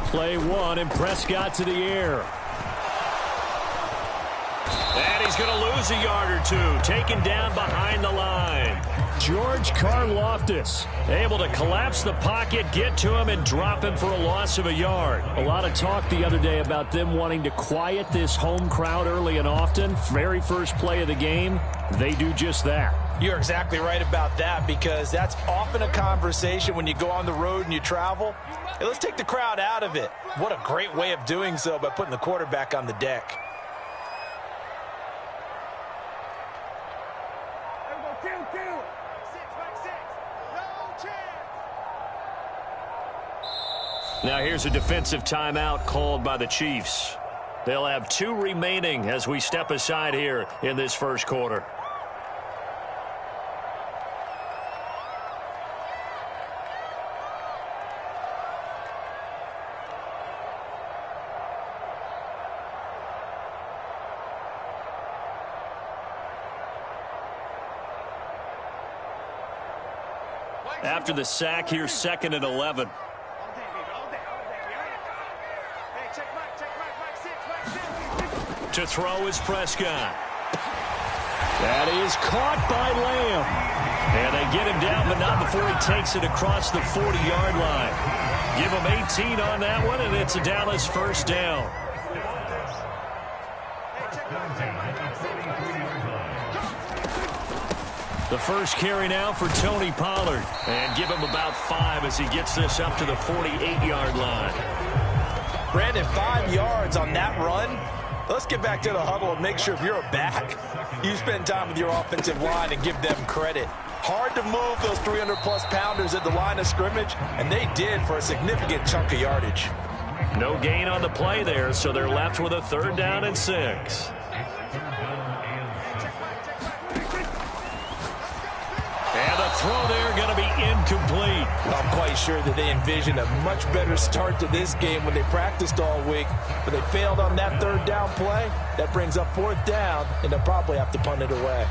Play one, and Prescott to the air. And he's going to lose a yard or two, taken down behind the line. George Karlaftis able to collapse the pocket, get to him, and drop him for a loss of a yard. A lot of talk the other day about them wanting to quiet this home crowd early and often. Very first play of the game, they do just that. You're exactly right about that, because that's often a conversation when you go on the road and you travel. Hey, let's take the crowd out of it. What a great way of doing so by putting the quarterback on the deck. Now here's a defensive timeout called by the Chiefs. They'll have 2 remaining as we step aside here in this first quarter. After the sack, here's 2nd and 11. To throw is Prescott. That is caught by Lamb. And they get him down, but not before he takes it across the 40-yard line. Give him 18 on that one, and it's a Dallas first down. The first carry now for Tony Pollard. And give him about 5 as he gets this up to the 48-yard line. Brandon, 5 yards on that run. Let's get back to the huddle and make sure if you're a back, you spend time with your offensive line and give them credit. Hard to move those 300-plus pounders at the line of scrimmage, and they did for a significant chunk of yardage. No gain on the play there, so they're left with a 3rd down and 6. And the throw there going to be incomplete. I'm quite sure that they envisioned a much better start to this game when they practiced all week, but they failed on that 3rd down play. That brings up 4th down, and they'll probably have to punt it away.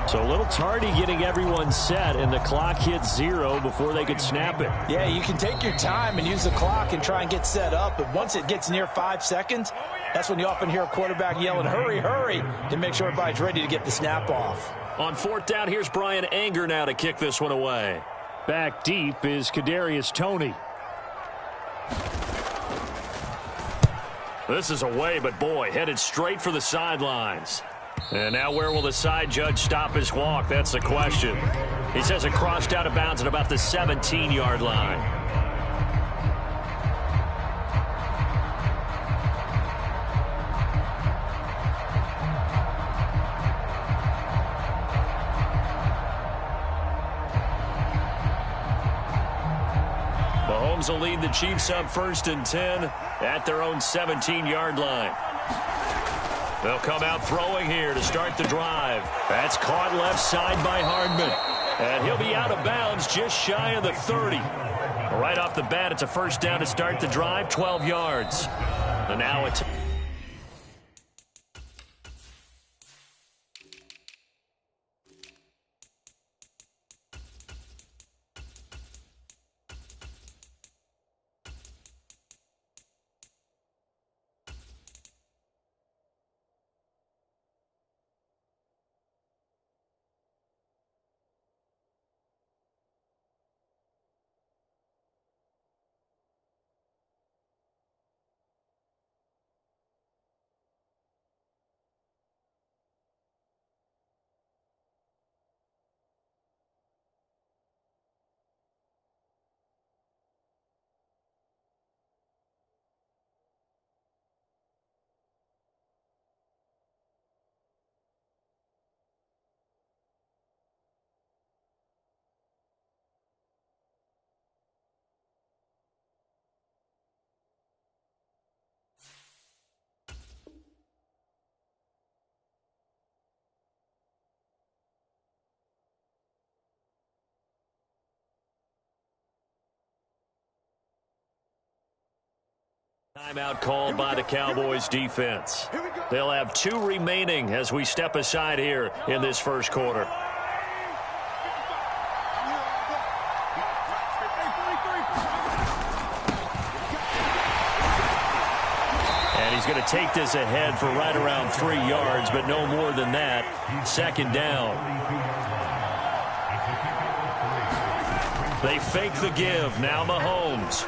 So a little tardy getting everyone set, and the clock hits 0 before they could snap it. Yeah, you can take your time and use the clock and try and get set up, but once it gets near 5 seconds, that's when you often hear a quarterback yelling, hurry, hurry, to make sure everybody's ready to get the snap off. On 4th down, here's Brian Anger now to kick this one away. Back deep is Kadarius Toney. This is away, but boy, headed straight for the sidelines. And now where will the side judge stop his walk? That's the question. He says it crossed out of bounds at about the 17-yard line. Mahomes will lead the Chiefs up 1st and 10 at their own 17-yard line. They'll come out throwing here to start the drive. That's caught left side by Hardman. And he'll be out of bounds just shy of the 30. Right off the bat, it's a 1st down to start the drive, 12 yards. And now it's... Timeout called by the Cowboys defense. They'll have 2 remaining as we step aside here in this first quarter. And he's going to take this ahead for right around 3 yards, but no more than that. Second down. They fake the give. Now Mahomes.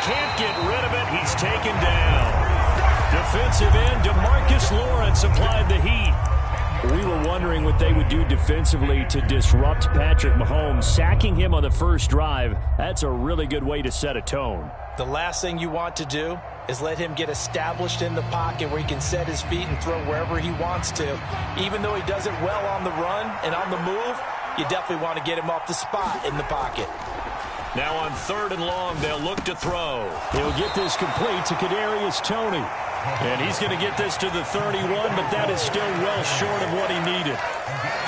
Can't get rid of it. He's taken down. Defensive end DeMarcus Lawrence applied the heat. We were wondering what they would do defensively to disrupt Patrick Mahomes. Sacking him on the first drive, that's a really good way to set a tone. The last thing you want to do is let him get established in the pocket where he can set his feet and throw wherever he wants to. Even though he does it well on the run and on the move, you definitely want to get him off the spot in the pocket. Now on 3rd and long, they'll look to throw. He'll get this complete to Kadarius Toney. And he's going to get this to the 31, but that is still well short of what he needed.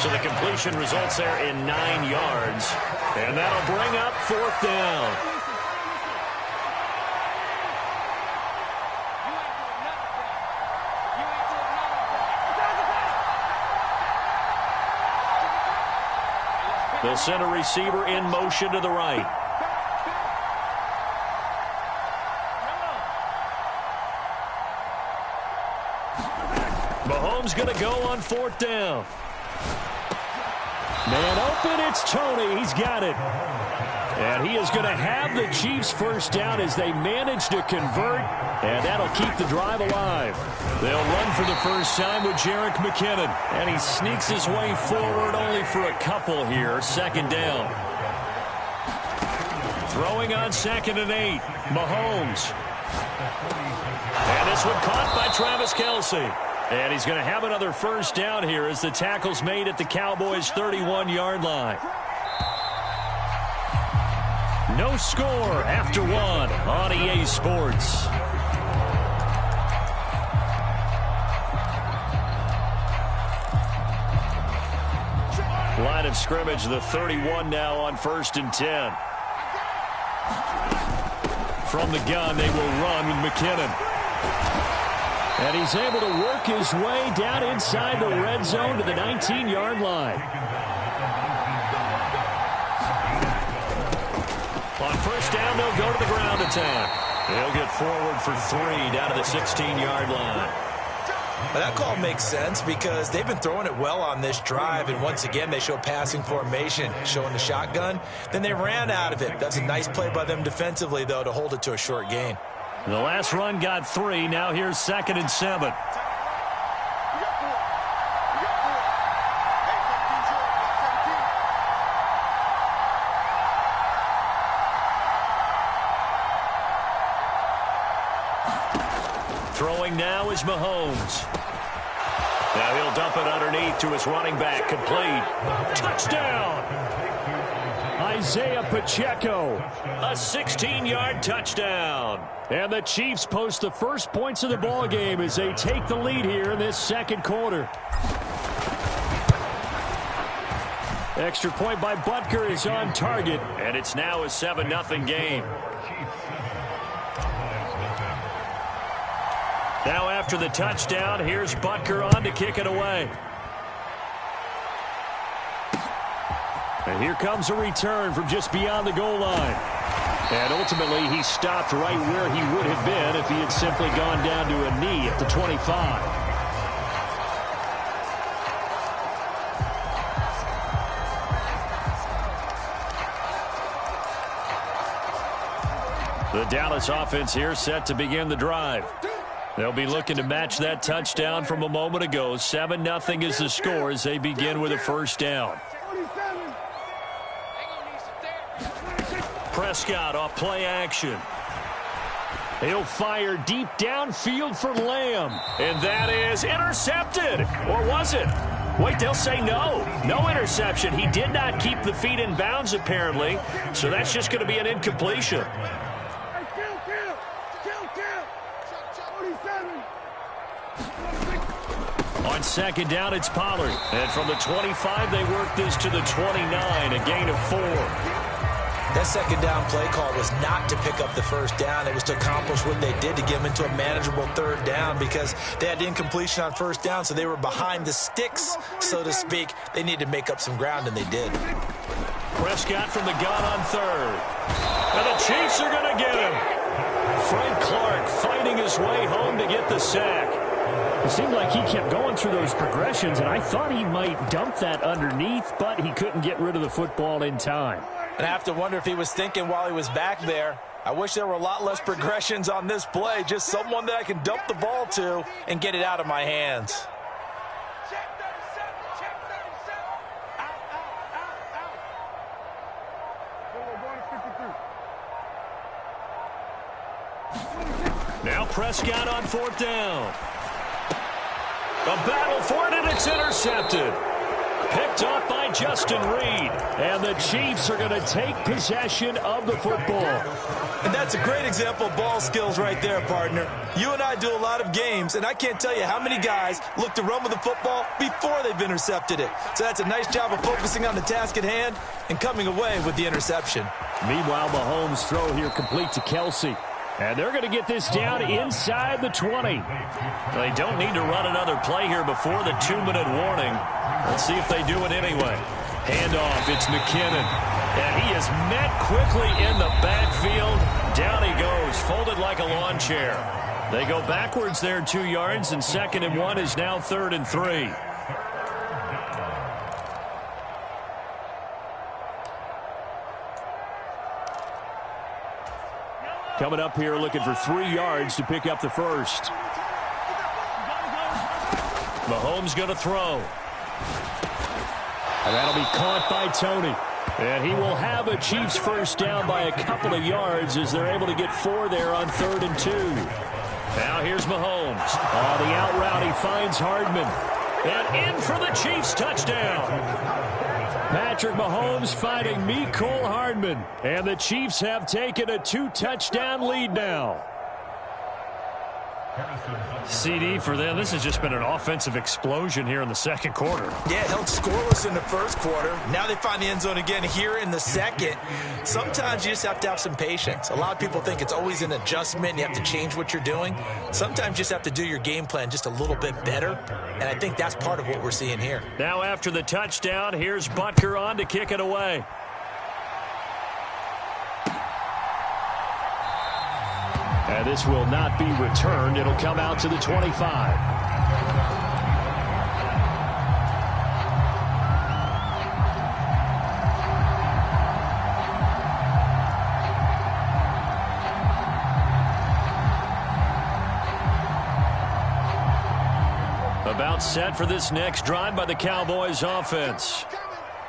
So the completion results there in 9 yards. And that'll bring up 4th down. They'll send a receiver in motion to the right. Mahomes going to go on 4th down. Man open, it's Toney. He's got it. And he is going to have the Chiefs first down as they manage to convert, and that'll keep the drive alive. They'll run for the first time with Jerick McKinnon, and he sneaks his way forward only for a couple here. 2nd down. Throwing on 2nd and 8. Mahomes. And this one caught by Travis Kelce. And he's going to have another first down here as the tackle's made at the Cowboys' 31-yard line. No score after 1 on EA Sports. Line of scrimmage, the 31 now on 1st and 10. From the gun, they will run with McKinnon. And he's able to work his way down inside the red zone to the 19-yard line. On first down, they'll go to the ground attack. They'll get forward for 3 down to the 16-yard line. Well, that call makes sense because they've been throwing it well on this drive, and once again they show passing formation, showing the shotgun. Then they ran out of it. That's a nice play by them defensively, though, to hold it to a short gain. The last run got 3. Now here's 2nd and 7. Throwing now is Mahomes. Now he'll dump it underneath to his running back. Complete. Touchdown! Isaiah Pacheco. A 16-yard touchdown. And the Chiefs post the first points of the ball game as they take the lead here in this second quarter. Extra point by Butker is on target. And it's now a 7-0 game. Now after the touchdown, here's Butker on to kick it away. And here comes a return from just beyond the goal line. And ultimately, he stopped right where he would have been if he had simply gone down to a knee at the 25. The Dallas offense here set to begin the drive. They'll be looking to match that touchdown from a moment ago. 7-0 is the score as they begin with a first down. Prescott off play action. He'll fire deep downfield for Lamb. And that is intercepted. Or was it? Wait, they'll say no. No interception. He did not keep the feet in bounds, apparently. So that's just going to be an incompletion. On second down, it's Pollard. And from the 25, they work this to the 29, a gain of 4. That second down play call was not to pick up the first down. It was to accomplish what they did, to get them into a manageable third down, because they had incompletion on first down, so they were behind the sticks, so to speak. They needed to make up some ground, and they did. Prescott from the gun on third. And the Chiefs are going to get him. Frank Clark fighting his way home to get the sack. It seemed like he kept going through those progressions, and I thought he might dump that underneath, but he couldn't get rid of the football in time. And I have to wonder if he was thinking while he was back there, I wish there were a lot less progressions on this play, just someone that I can dump the ball to and get it out of my hands. Now Prescott on fourth down. A battle for it, and it's intercepted. Picked up by Justin Reed. And the Chiefs are going to take possession of the football. And that's a great example of ball skills right there, partner. You and I do a lot of games, and I can't tell you how many guys look to run with the football before they've intercepted it. So that's a nice job of focusing on the task at hand and coming away with the interception. Meanwhile, Mahomes' throw here complete to Kelsey. And they're going to get this down inside the 20. They don't need to run another play here before the 2-minute warning. Let's see if they do it anyway. Handoff, it's McKinnon. And he is met quickly in the backfield. Down he goes, folded like a lawn chair. They go backwards there 2 yards, and 2nd and 1 is now 3rd and 3. Coming up here looking for 3 yards to pick up the first. Mahomes going to throw. And that'll be caught by Tony. And he will have a Chiefs first down by a couple of yards as they're able to get 4 there on 3rd and 2. Now here's Mahomes. On the out route, he finds Hardman. And in for the Chiefs touchdown. Patrick Mahomes fighting Mecole Hardman. And the Chiefs have taken a 2-touchdown lead now. CD for them. This has just been an offensive explosion here in the second quarter. Yeah, held scoreless in the first quarter. Now they find the end zone again here in the second. Sometimes you just have to have some patience. A lot of people think it's always an adjustment and you have to change what you're doing. Sometimes you just have to do your game plan just a little bit better, and I think that's part of what we're seeing here. Now after the touchdown, here's Butker on to kick it away. And this will not be returned. It'll come out to the 25. About set for this next drive by the Cowboys offense.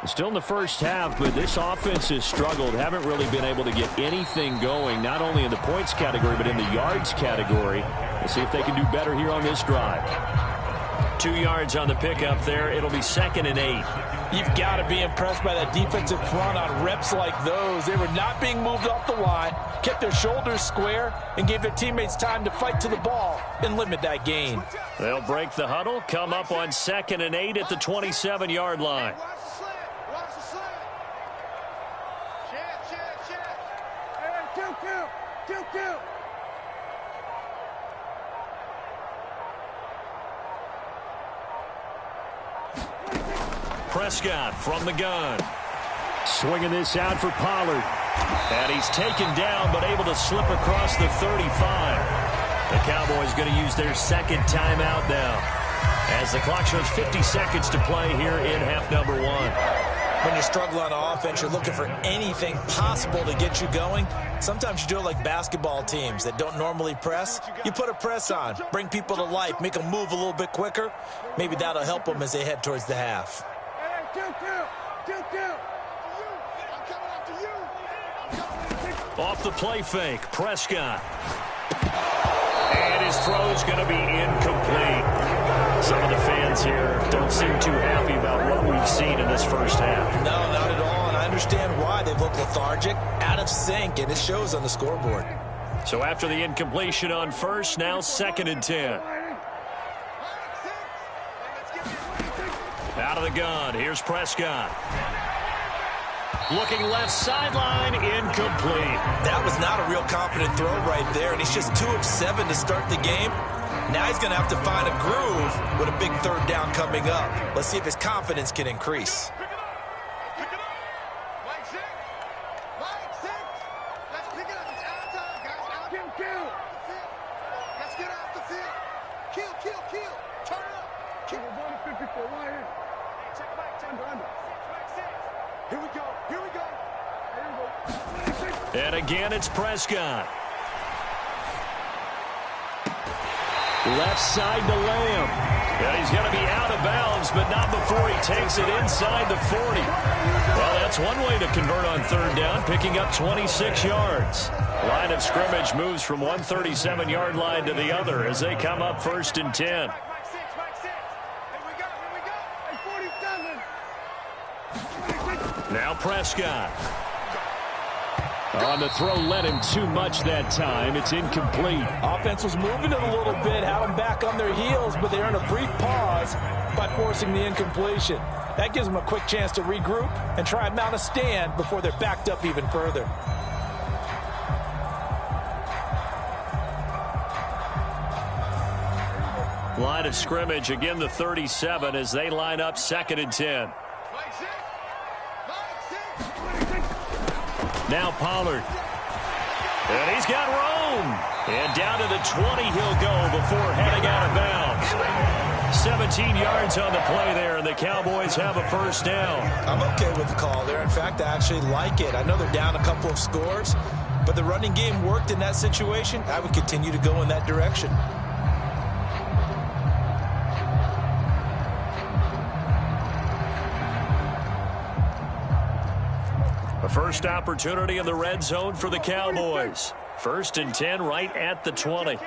Still in the first half, but this offense has struggled. Haven't really been able to get anything going, not only in the points category, but in the yards category. We'll see if they can do better here on this drive. 2 yards on the pickup there. It'll be 2nd and 8. You've got to be impressed by that defensive front on reps like those. They were not being moved off the line, kept their shoulders square, and gave their teammates time to fight to the ball and limit that gain. They'll break the huddle, come up on 2nd and 8 at the 27-yard line. Prescott from the gun. Swinging this out for Pollard. And he's taken down, but able to slip across the 35. The Cowboys going to use their 2nd timeout now, as the clock shows 50 seconds to play here in half number 1. When you're struggling on offense, you're looking for anything possible to get you going. Sometimes you do it like basketball teams that don't normally press. You put a press on, bring people to life, make them move a little bit quicker. Maybe that'll help them as they head towards the half. Off the play fake, Prescott. And his throw is going to be incomplete. Some of the fans here don't seem too happy about what we've seen in this first half. No, not at all, and I understand why. They look lethargic, out of sync, and it shows on the scoreboard. So after the incompletion on first, now 2nd and 10. Out of the gun, here's Prescott. Looking left sideline, incomplete. That was not a real confident throw right there, and he's just 2 of 7 to start the game. Now he's going to have to find a groove with a big third down coming up. Let's see if his confidence can increase. And again, it's Prescott. Left side to Lamb. And he's going to be out of bounds, but not before he takes it inside the 40. Well, that's one way to convert on third down, picking up 26 yards. Line of scrimmage moves from 137-yard line to the other as they come up 1st and 10. Now Prescott. On the throw, led him too much that time. It's incomplete. Offense was moving it a little bit, had them back on their heels, but they're in a brief pause by forcing the incompletion. That gives them a quick chance to regroup and try and mount a stand before they're backed up even further. Line of scrimmage, again the 37 as they line up 2nd and 10. Now Pollard. And he's got room. And down to the 20 he'll go before heading out of bounds. 17 yards on the play there, and the Cowboys have a first down. I'm okay with the call there. In fact, I actually like it. I know they're down a couple of scores, but the running game worked in that situation. I would continue to go in that direction. A first opportunity in the red zone for the Cowboys. 1st and 10 right at the 20.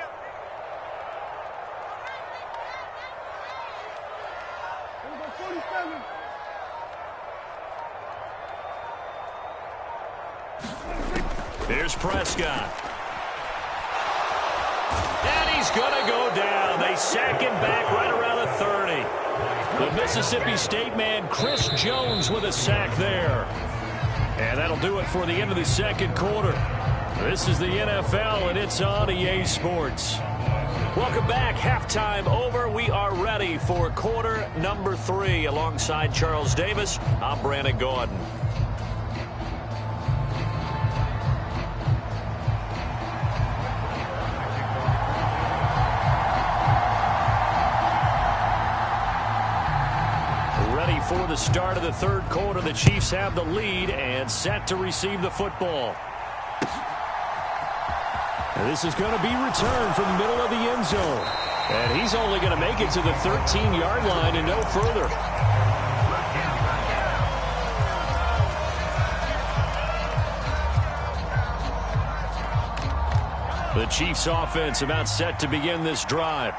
Here's Prescott. And he's going to go down. They sack him back right around the 30. The Mississippi State man, Chris Jones, with a sack there. And that'll do it for the end of the second quarter. This is the NFL, and it's on EA Sports. Welcome back. Halftime over. We are ready for quarter number 3. Alongside Charles Davis, I'm Brandon Gaudin. For the start of the third quarter, the Chiefs have the lead and set to receive the football. And this is going to be returned from the middle of the end zone. And he's only going to make it to the 13-yard line and no further. The Chiefs offense about set to begin this drive.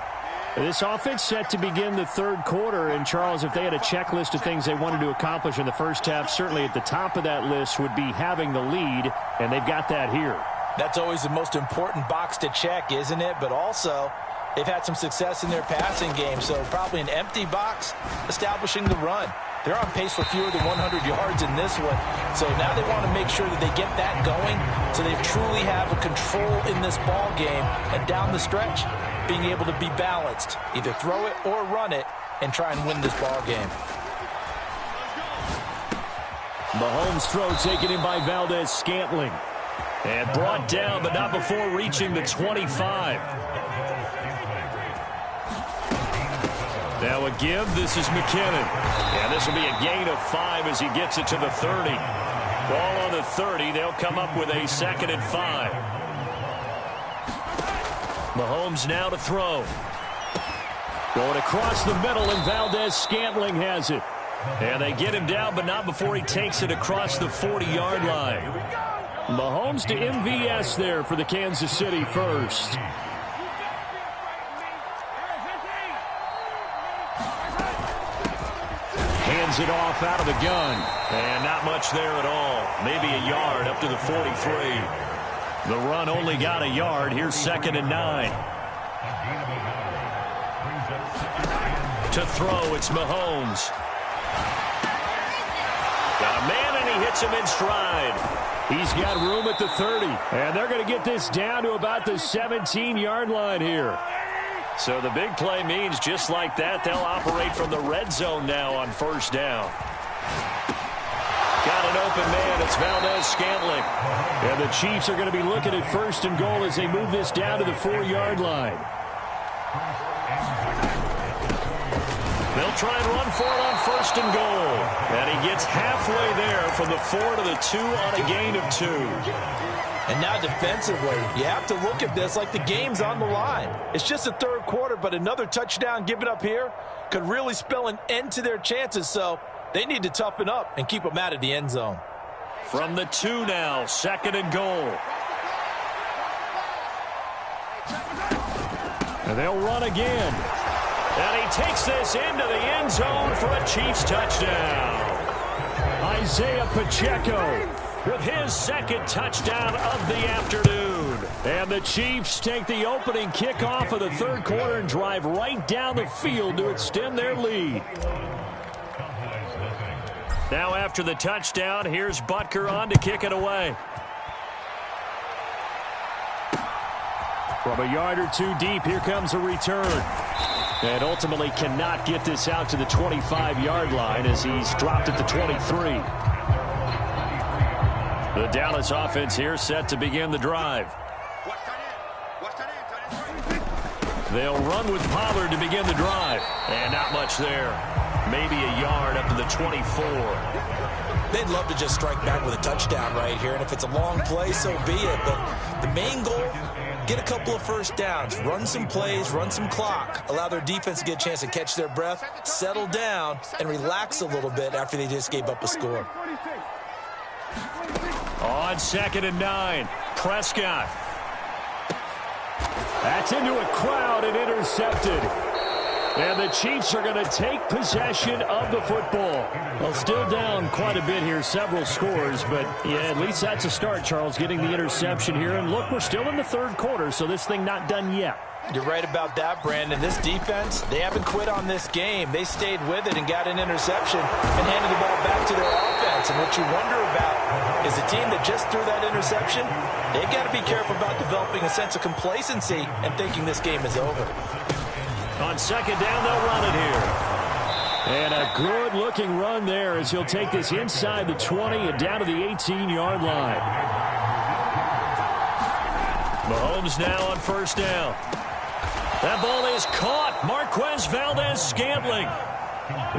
This offense set to begin the third quarter, and Charles, if they had a checklist of things they wanted to accomplish in the first half, certainly at the top of that list would be having the lead, and they've got that here. That's always the most important box to check, isn't it? But also, they've had some success in their passing game, so probably an empty box establishing the run. They're on pace for fewer than 100 yards in this one, so now they want to make sure that they get that going so they truly have a control in this ball game, and down the stretch, being able to be balanced, either throw it or run it, and try and win this ball game. Mahomes' throw taken in by Valdes-Scantling. And brought down, but not before reaching the 25. Now a give, this is McKinnon. And this will be a gain of 5 as he gets it to the 30. Ball on the 30, they'll come up with a 2nd and 5. Mahomes now to throw. Going across the middle, and Valdes-Scantling has it. And they get him down, but not before he takes it across the 40-yard line. Mahomes to MVS there for the Kansas City first. Hands it off out of the gun. And not much there at all. Maybe a yard up to the 43. The run only got a yard. Here's 2nd and 9. To throw, it's Mahomes. Got a man, and he hits him in stride. He's got room at the 30, and they're going to get this down to about the 17-yard line here. So the big play means just like that, they'll operate from the red zone now on first down. Got an open man. It's Valdes-Scantling. And the Chiefs are going to be looking at first and goal as they move this down to the 4-yard line. They'll try and run for it on first and goal. And he gets halfway there from the 4 to the 2 on a gain of 2. And now defensively, you have to look at this like the game's on the line. It's just the third quarter, but another touchdown given up here could really spell an end to their chances. So they need to toughen up and keep them out of the end zone. From the 2 now, second and goal. And they'll run again. And he takes this into the end zone for a Chiefs touchdown. Isaiah Pacheco with his second touchdown of the afternoon. And the Chiefs take the opening kickoff of the third quarter and drive right down the field to extend their lead. Now after the touchdown, here's Butker on to kick it away. From a yard or two deep, here comes a return. And ultimately cannot get this out to the 25-yard line as he's dropped at the 23. The Dallas offense here set to begin the drive. They'll run with Pollard to begin the drive. And not much there. Maybe a yard up to the 24. They'd love to just strike back with a touchdown right here. And if it's a long play, so be it. But the main goal, get a couple of first downs, run some plays, run some clock, allow their defense to get a chance to catch their breath, settle down, and relax a little bit after they just gave up a score. On 2nd and 9, Prescott. That's into a crowd and intercepted. And the Chiefs are going to take possession of the football. Well, still down quite a bit here, several scores, but yeah, at least that's a start, Charles, getting the interception here. And look, we're still in the third quarter, so this thing not done yet. You're right about that, Brandon. This defense, they haven't quit on this game. They stayed with it and got an interception and handed the ball back to their offense. And what you wonder about is the team that just threw that interception, they've got to be careful about developing a sense of complacency and thinking this game is over. On 2nd down, they'll run it here. And a good-looking run there as he'll take this inside the 20 and down to the 18-yard line. Mahomes now on first down. That ball is caught. Marquez Valdes-Scantling.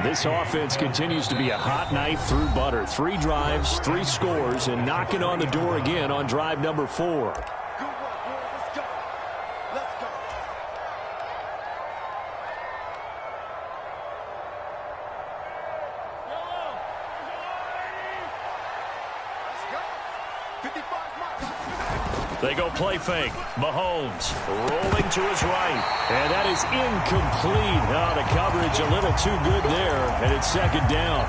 This offense continues to be a hot knife through butter. 3 drives, 3 scores, and knocking on the door again on drive number 4. They go play fake. Mahomes rolling to his right. And that is incomplete. Oh, the coverage a little too good there, and it's 2nd down.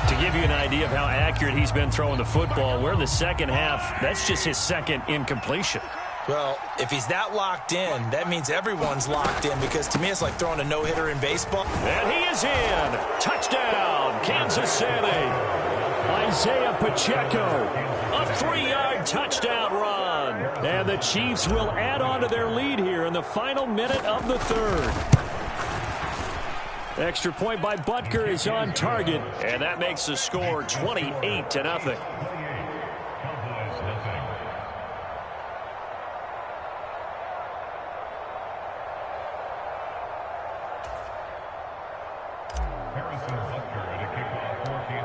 To give you an idea of how accurate he's been throwing the football, we're in the second half. That's just his second incompletion. Well, if he's that locked in, that means everyone's locked in, because to me it's like throwing a no-hitter in baseball. And he is in. Touchdown, Kansas City. Isaiah Pacheco. A 3-yard touchdown run. And the Chiefs will add on to their lead here in the final minute of the third. Extra point by Butker is on target. And that makes the score 28-0.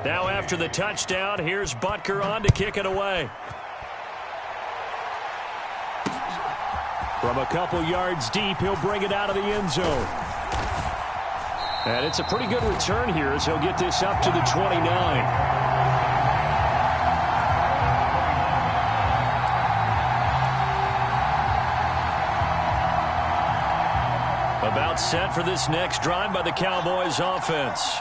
Now after the touchdown, here's Butker on to kick it away. From a couple yards deep, he'll bring it out of the end zone. And it's a pretty good return here as he'll get this up to the 29. About set for this next drive by the Cowboys offense.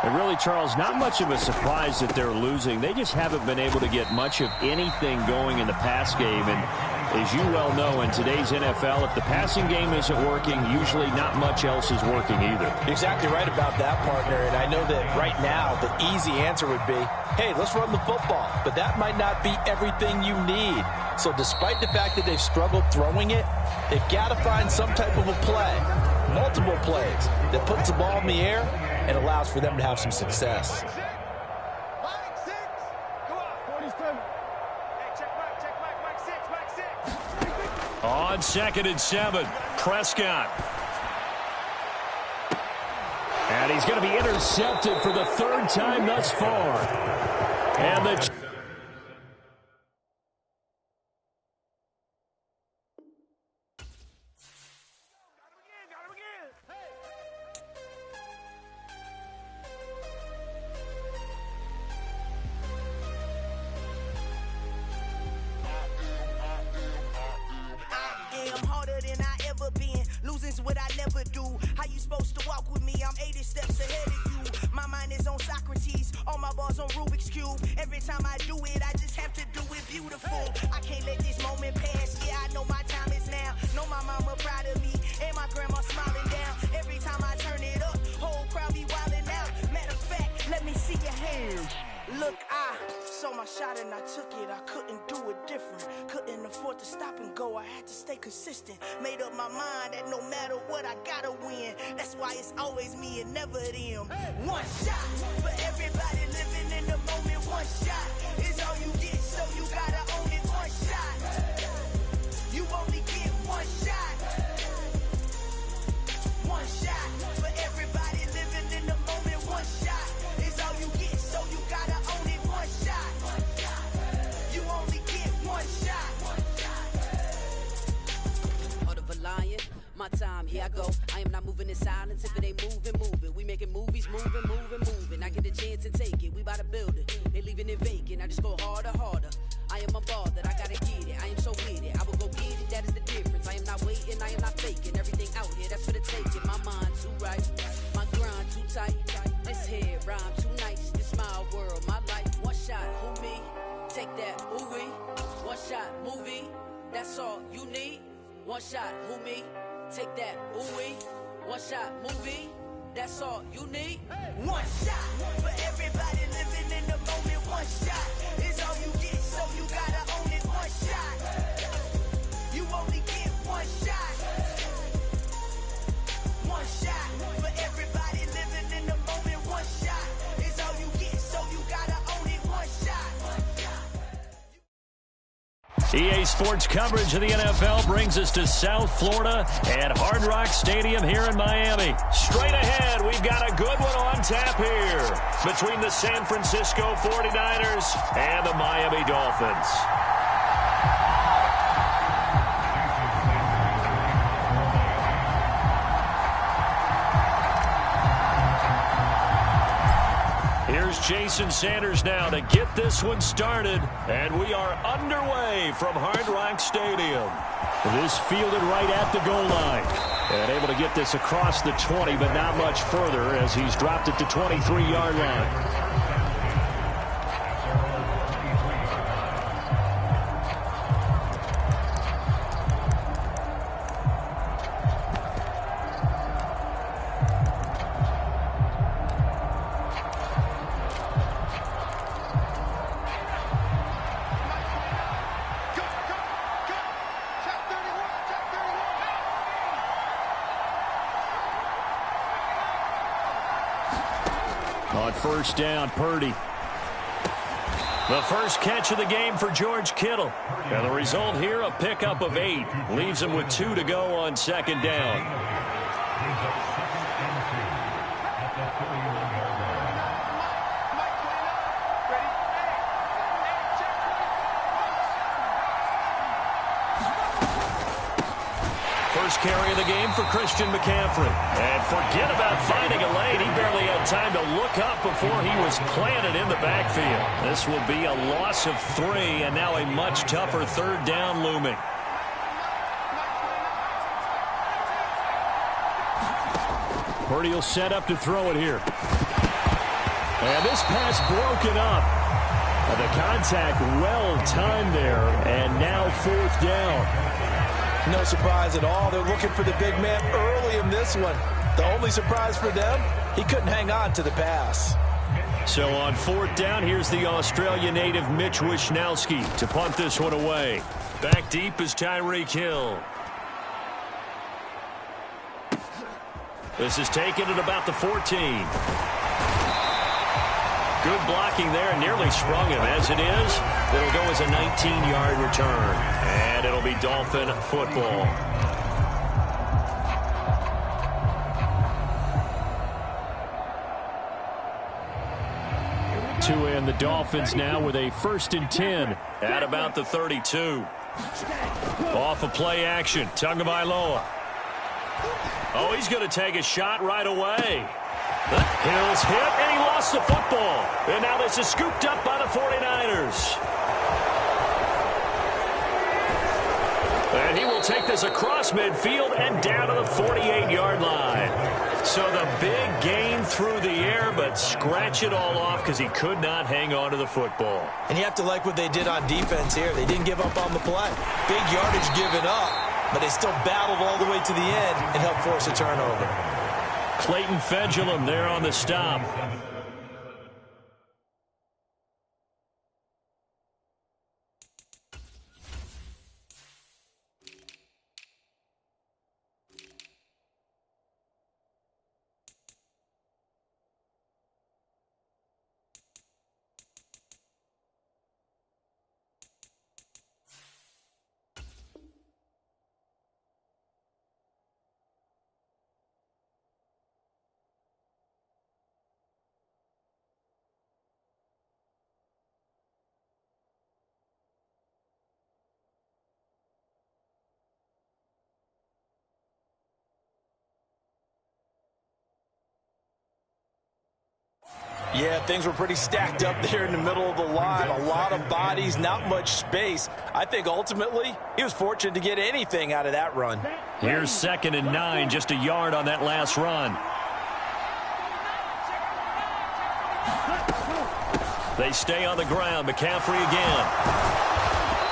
And really, Charles, not much of a surprise that they're losing. They just haven't been able to get much of anything going in the pass game. And As you well know, in today's NFL, if the passing game isn't working, usually not much else is working either. Exactly right about that, partner. And I know that right now the easy answer would be, hey, let's run the football. But that might not be everything you need. So despite the fact that they've struggled throwing it, they've got to find some type of a play, multiple plays, that puts the ball in the air and allows for them to have some success. On 2nd and 7, Prescott. And he's going to be intercepted for the 3rd time thus far. And the... What I never do. How you supposed to walk with me? I'm 80 steps ahead of you. My mind is on Socrates, all my balls on Rubik's Cube. Every time I do it, I just have to do it beautiful. I can't let this moment pass. Yeah, I know my time is now. Know my mama proud of me, and my grandma smiling down. Every time I turn it up, whole crowd be wilding out. Matter of fact, let me see your hands. Look, I saw my shot and I took it. I couldn't do it different. Couldn't afford to stop and go. I had to stay consistent. Made up my mind that no matter what, I gotta win. That's why it's always me and never them. One shot for everybody living in the moment. One shot is all you get, so you gotta own it. One shot. You only get one shot. One shot for everybody living in the moment. One shot is all you get, so you gotta own it. One shot. You only get one shot. Heart of a lion, my time, here I go. I am not moving in silence. If it ain't moving. We making movies, moving. I get a chance and take it. We bout to build it. They leaving it vacant. I just go harder. I am a ball that I gotta get it. I am so with it. I will go get it. That is the difference. I am not waiting. I am not faking. Everything out here, that's for the taking. My mind too right. My grind too tight. This head rhyme too nice. This my world, my life. One shot, who me? Take that, ooh wee. One shot, movie. That's all you need. One shot, who me? Take that, ooh wee. One shot, movie. That's all you need. One shot for everybody living in the moment. One shot is all you get, so you gotta own it. One shot. You only get one shot. One shot for everybody living in the moment. One shot is all you get, so you gotta own it. One shot. EA Sports coverage of the NFL brings us to South Florida at Hard Rock Stadium here in Miami. Straight ahead, we've got a good one on tap here between the San Francisco 49ers and the Miami Dolphins. Here's Jason Sanders now to get this one started, and we are underway from Hard Rock Stadium. This fielded right at the goal line. And able to get this across the 20, but not much further as he's dropped it to 23-yard line. On first down, Purdy. The first catch of the game for George Kittle. And the result here, a pickup of 8. Leaves him with 2 to go on second down. First carry of the game for Christian McCaffrey. And forget about finding a lane. He barely had time to look up before he was planted in the backfield. This will be a loss of 3, and now a much tougher third down looming. Purdy will set up to throw it here. And this pass broken up. The contact well-timed there, and now 4th down. No surprise at all. They're looking for the big man early in this one. The only surprise for them, he couldn't hang on to the pass. So on 4th down, here's the Australia native Mitch Wishnowsky to punt this one away. Back deep is Tyreek Hill. This is taken at about the 14. Good blocking there, nearly sprung him. As it is, it'll go as a 19-yard return. And it'll be Dolphin football. And the Dolphins now with a 1st and 10 at about the 32. Off of play action, Tagovailoa. Oh, he's going to take a shot right away. Hill's hit, and he lost the football. And now this is scooped up by the 49ers. And he will take this across midfield and down to the 48-yard line. So the big gain through the air, but scratch it all off because he could not hang on to the football. And you have to like what they did on defense here. They didn't give up on the play. Big yardage given up, but they still battled all the way to the end and helped force a turnover. Clayton Fedulum there on the stop. Yeah, things were pretty stacked up there in the middle of the line. A lot of bodies, not much space. I think ultimately he was fortunate to get anything out of that run. Here's 2nd and 9, just a yard on that last run. They stay on the ground. McCaffrey again.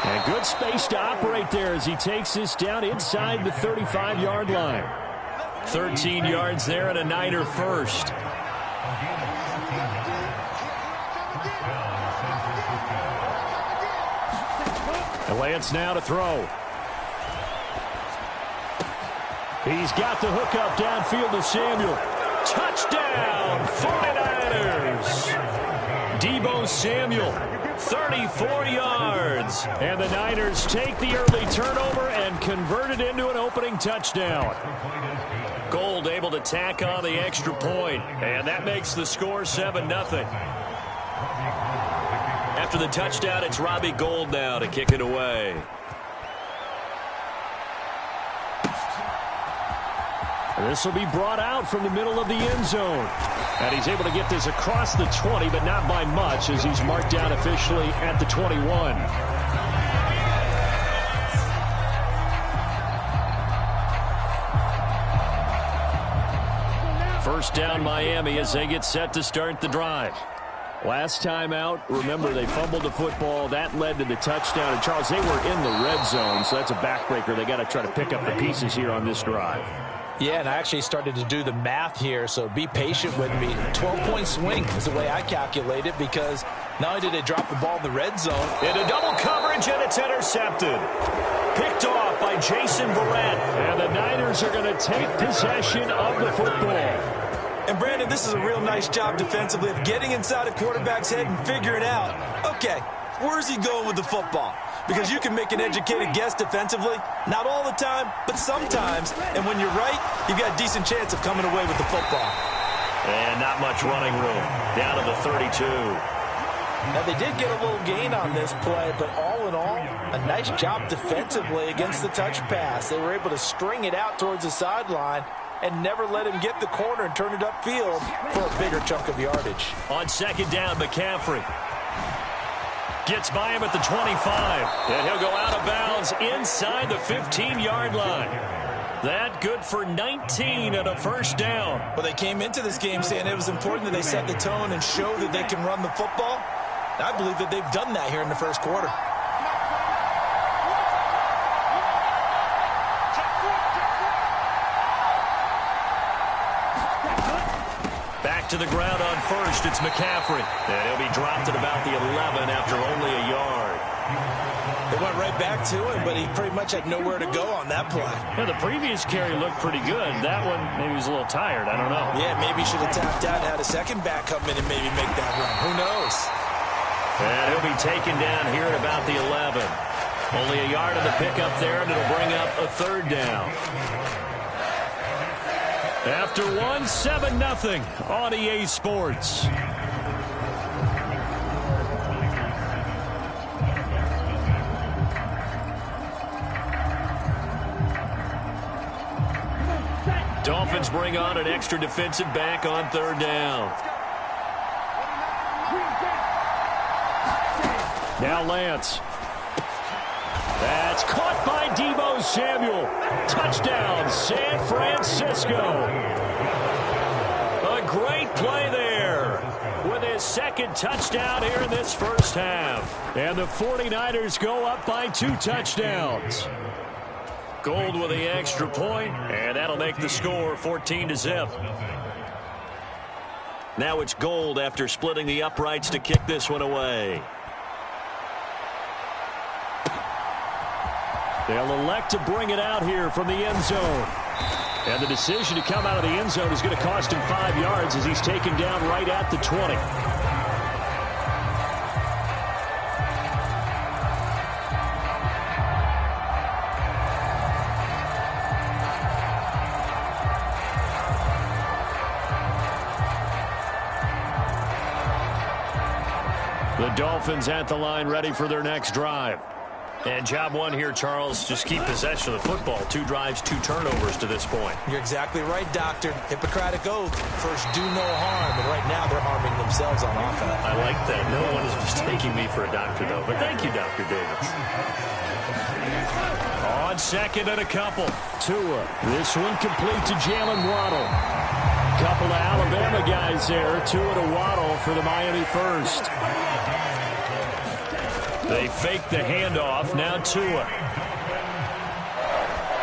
And good space to operate there as he takes this down inside the 35-yard line. 13 yards there and a Niner first. And Lance now to throw. He's got the hook up downfield to Samuel. Touchdown, 49ers. Deebo Samuel, 34 yards. And the Niners take the early turnover and convert it into an opening touchdown. Gold able to tack on the extra point, and that makes the score 7-0. After the touchdown, it's Robbie Gould now to kick it away. This will be brought out from the middle of the end zone. And he's able to get this across the 20, but not by much, as he's marked down officially at the 21. First down Miami as they get set to start the drive. Last time out, remember, they fumbled the football. That led to the touchdown. And, Charles, they were in the red zone, so that's a backbreaker. They got to try to pick up the pieces here on this drive. Yeah, and I actually started to do the math here, so be patient with me. 12-point swing is the way I calculate it, because not only did they drop the ball in the red zone. Into double coverage, and it's intercepted. Picked off by Jason Verrett. And the Niners are going to take possession of the football. And, Brandon, this is a real nice job defensively of getting inside a quarterback's head and figuring out, okay, where's he going with the football? Because you can make an educated guess defensively. Not all the time, but sometimes. And when you're right, you've got a decent chance of coming away with the football. And not much running room. Down to the 32. Now, they did get a little gain on this play, but all in all, a nice job defensively against the touch pass. They were able to string it out towards the sideline and never let him get the corner and turn it upfield for a bigger chunk of yardage. On second down, McCaffrey gets by him at the 25. And he'll go out of bounds inside the 15-yard line. That good for 19 and a first down. Well, they came into this game saying it was important that they set the tone and show that they can run the football. I believe that they've done that here in the first quarter. Back to the ground on first. It's McCaffrey. And he'll be dropped at about the 11 after only a yard. They went right back to him, but he pretty much had nowhere to go on that play. Yeah, the previous carry looked pretty good. That one, maybe he was a little tired. I don't know. Yeah, maybe he should have tapped out and had a second back come in and maybe make that run. Who knows? And he'll be taken down here at about the 11. Only a yard on the pickup there, and it'll bring up a third down. After one, 7-0 on EA Sports. Dolphins bring on an extra defensive back on third down. Now Lance. That's caught by Deebo Samuel. Touchdown, San Francisco. A great play there with his second touchdown here in this first half. And the 49ers go up by 2 touchdowns. Gold with the extra point, and that'll make the score 14-0. Now it's Gold after splitting the uprights to kick this one away. They'll elect to bring it out here from the end zone. And the decision to come out of the end zone is going to cost him 5 yards as he's taken down right at the 20. The Dolphins at the line ready for their next drive. And job one here, Charles, just keep possession of the football. 2 drives, 2 turnovers to this point. You're exactly right, Doctor. Hippocratic oath. First, do no harm. And right now, they're harming themselves on offense. I like that. No one is mistaking me for a doctor, though. But thank you, Dr. Davis. On second and a couple. Tua. This one complete to Jalen Waddle. Couple of Alabama guys there. Tua to Waddle for the Miami first. They fake the handoff. Now Tua.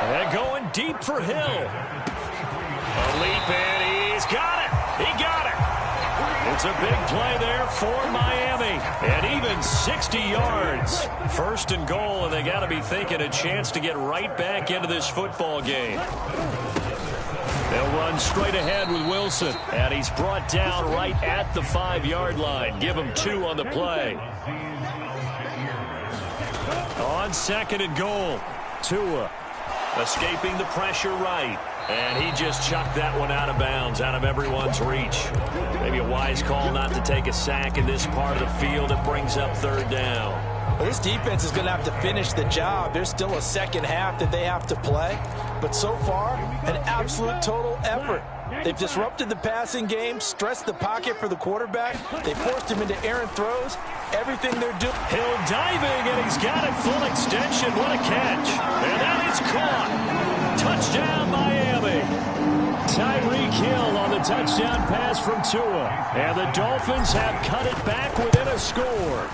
And going deep for Hill. A leap in. He's got it. He got it. It's a big play there for Miami. And even 60 yards. First and goal, and they got to be thinking a chance to get right back into this football game. They'll run straight ahead with Wilson. And he's brought down right at the 5-yard line. Give him 2 on the play. On second and goal, Tua. Escaping the pressure right. And he just chucked that one out of bounds, out of everyone's reach. Maybe a wise call not to take a sack in this part of the field. It brings up third down. Well, this defense is going to have to finish the job. There's still a second half that they have to play. But so far, an absolute total effort. They've disrupted the passing game, stressed the pocket for the quarterback. They forced him into errant throws. Everything they're doing. Hill diving, and he's got it full extension. What a catch. And that is caught. Touchdown, Miami. Tyreek Hill on the touchdown pass from Tua. And the Dolphins have cut it back within a score.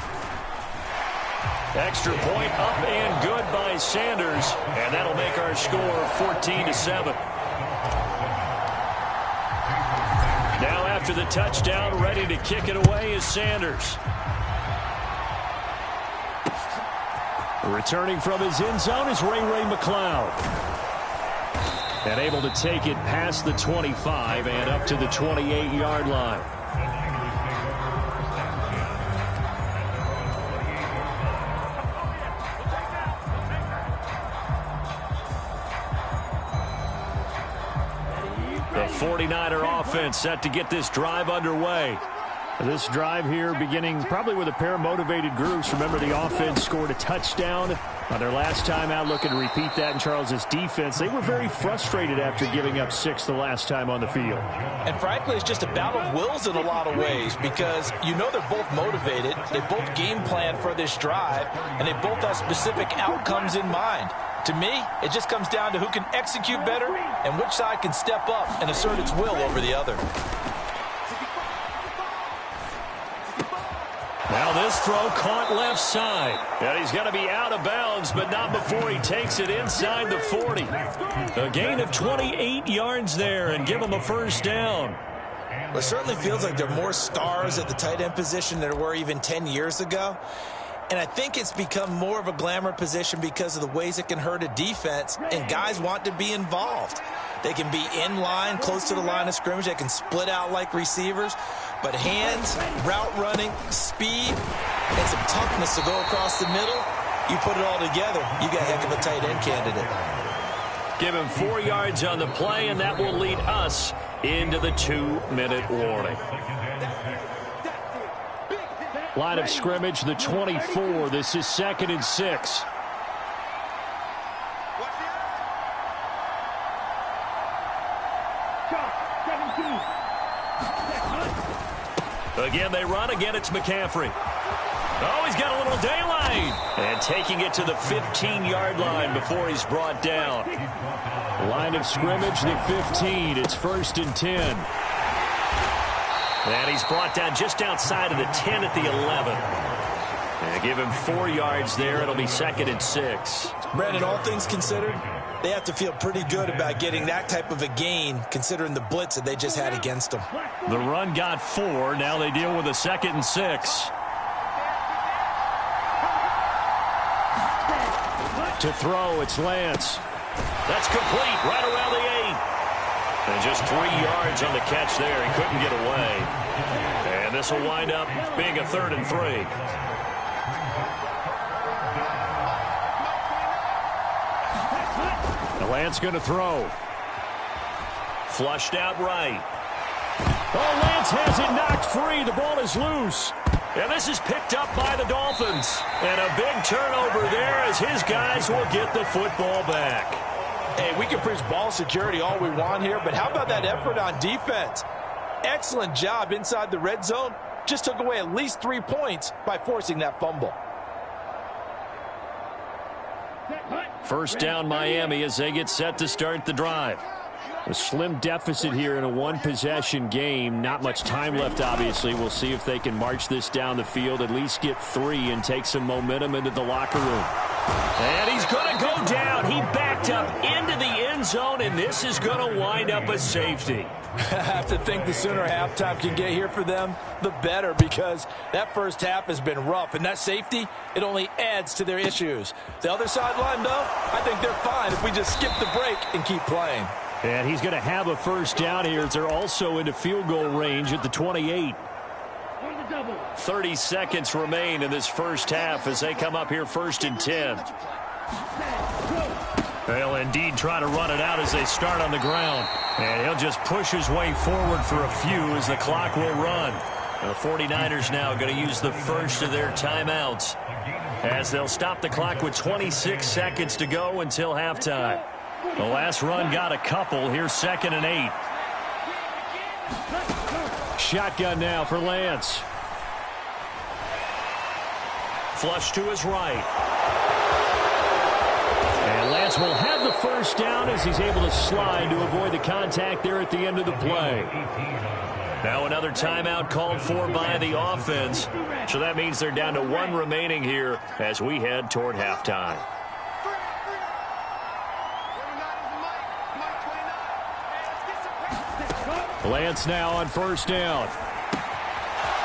Extra point up and good by Sanders. And that'll make our score 14-7. Now after the touchdown, ready to kick it away is Sanders. Returning from his end zone is Ray McCloud. And able to take it past the 25 and up to the 28-yard line. The 49er offense set to get this drive underway. This drive here beginning probably with a pair of motivated groups. Remember, the offense scored a touchdown on their last time out. Looking to repeat that in Charles's defense. They were very frustrated after giving up 6 the last time on the field. And frankly, it's just a battle of wills in a lot of ways because you know they're both motivated. They both game plan for this drive, and they both have specific outcomes in mind. To me, it just comes down to who can execute better and which side can step up and assert its will over the other. Now This throw caught left side. And he's going to be out of bounds, but not before he takes it inside the 40. A gain of 28 yards there and give him a first down. Well, it certainly feels like there are more stars at the tight end position than there were even 10 years ago. And I think it's become more of a glamour position because of the ways it can hurt a defense, and guys want to be involved. They can be in line, close to the line of scrimmage. They can split out like receivers. But hands, route running, speed, and some toughness to go across the middle, you put it all together, you got a heck of a tight end candidate. Give him 4 yards on the play, and that will lead us into the 2-minute warning. Line of scrimmage, the 24. This is 2nd and 6. Again, they run. Again, it's McCaffrey. Oh, he's got a little daylight. And taking it to the 15-yard line before he's brought down. Line of scrimmage, the 15. It's 1st and 10. And he's brought down just outside of the 10 at the 11. And give him 4 yards there. It'll be 2nd and 6. Brandon, all things considered, they have to feel pretty good about getting that type of a gain, considering the blitz that they just had against them. The run got 4. Now they deal with a 2nd and 6. To throw, it's Lance. That's complete right around the 8. And just 3 yards on the catch there. He couldn't get away. And this will wind up being a 3rd and 3. Lance going to throw. Flushed out right. Oh, Lance has it knocked free. The ball is loose. And this is picked up by the Dolphins. And a big turnover there as his guys will get the football back. Hey, we can preach ball security all we want here, but how about that effort on defense? Excellent job inside the red zone. Just took away at least 3 points by forcing that fumble. First down Miami as they get set to start the drive. A slim deficit here in a one-possession game. Not much time left, obviously. We'll see if they can march this down the field, at least get 3 and take some momentum into the locker room. And he's going to go down. He backed up into the end zone, and this is going to wind up a safety. I have to think the sooner halftime can get here for them, the better, because that first half has been rough. And that safety, it only adds to their issues. The other sideline, though, I think they're fine if we just skip the break and keep playing. And he's going to have a first down here. They're also into field goal range at the 28. 30 seconds remain in this first half as they come up here 1st and 10. They'll indeed try to run it out as they start on the ground. And he'll just push his way forward for a few as the clock will run. The 49ers now going to use the first of their timeouts as they'll stop the clock with 26 seconds to go until halftime. The last run got a couple. Here's 2nd and 8. Shotgun now for Lance. Flush to his right. And Lance will have the first down as he's able to slide to avoid the contact there at the end of the play. Now another timeout called for by the offense. So that means they're down to 1 remaining here as we head toward halftime. Lance now on first down.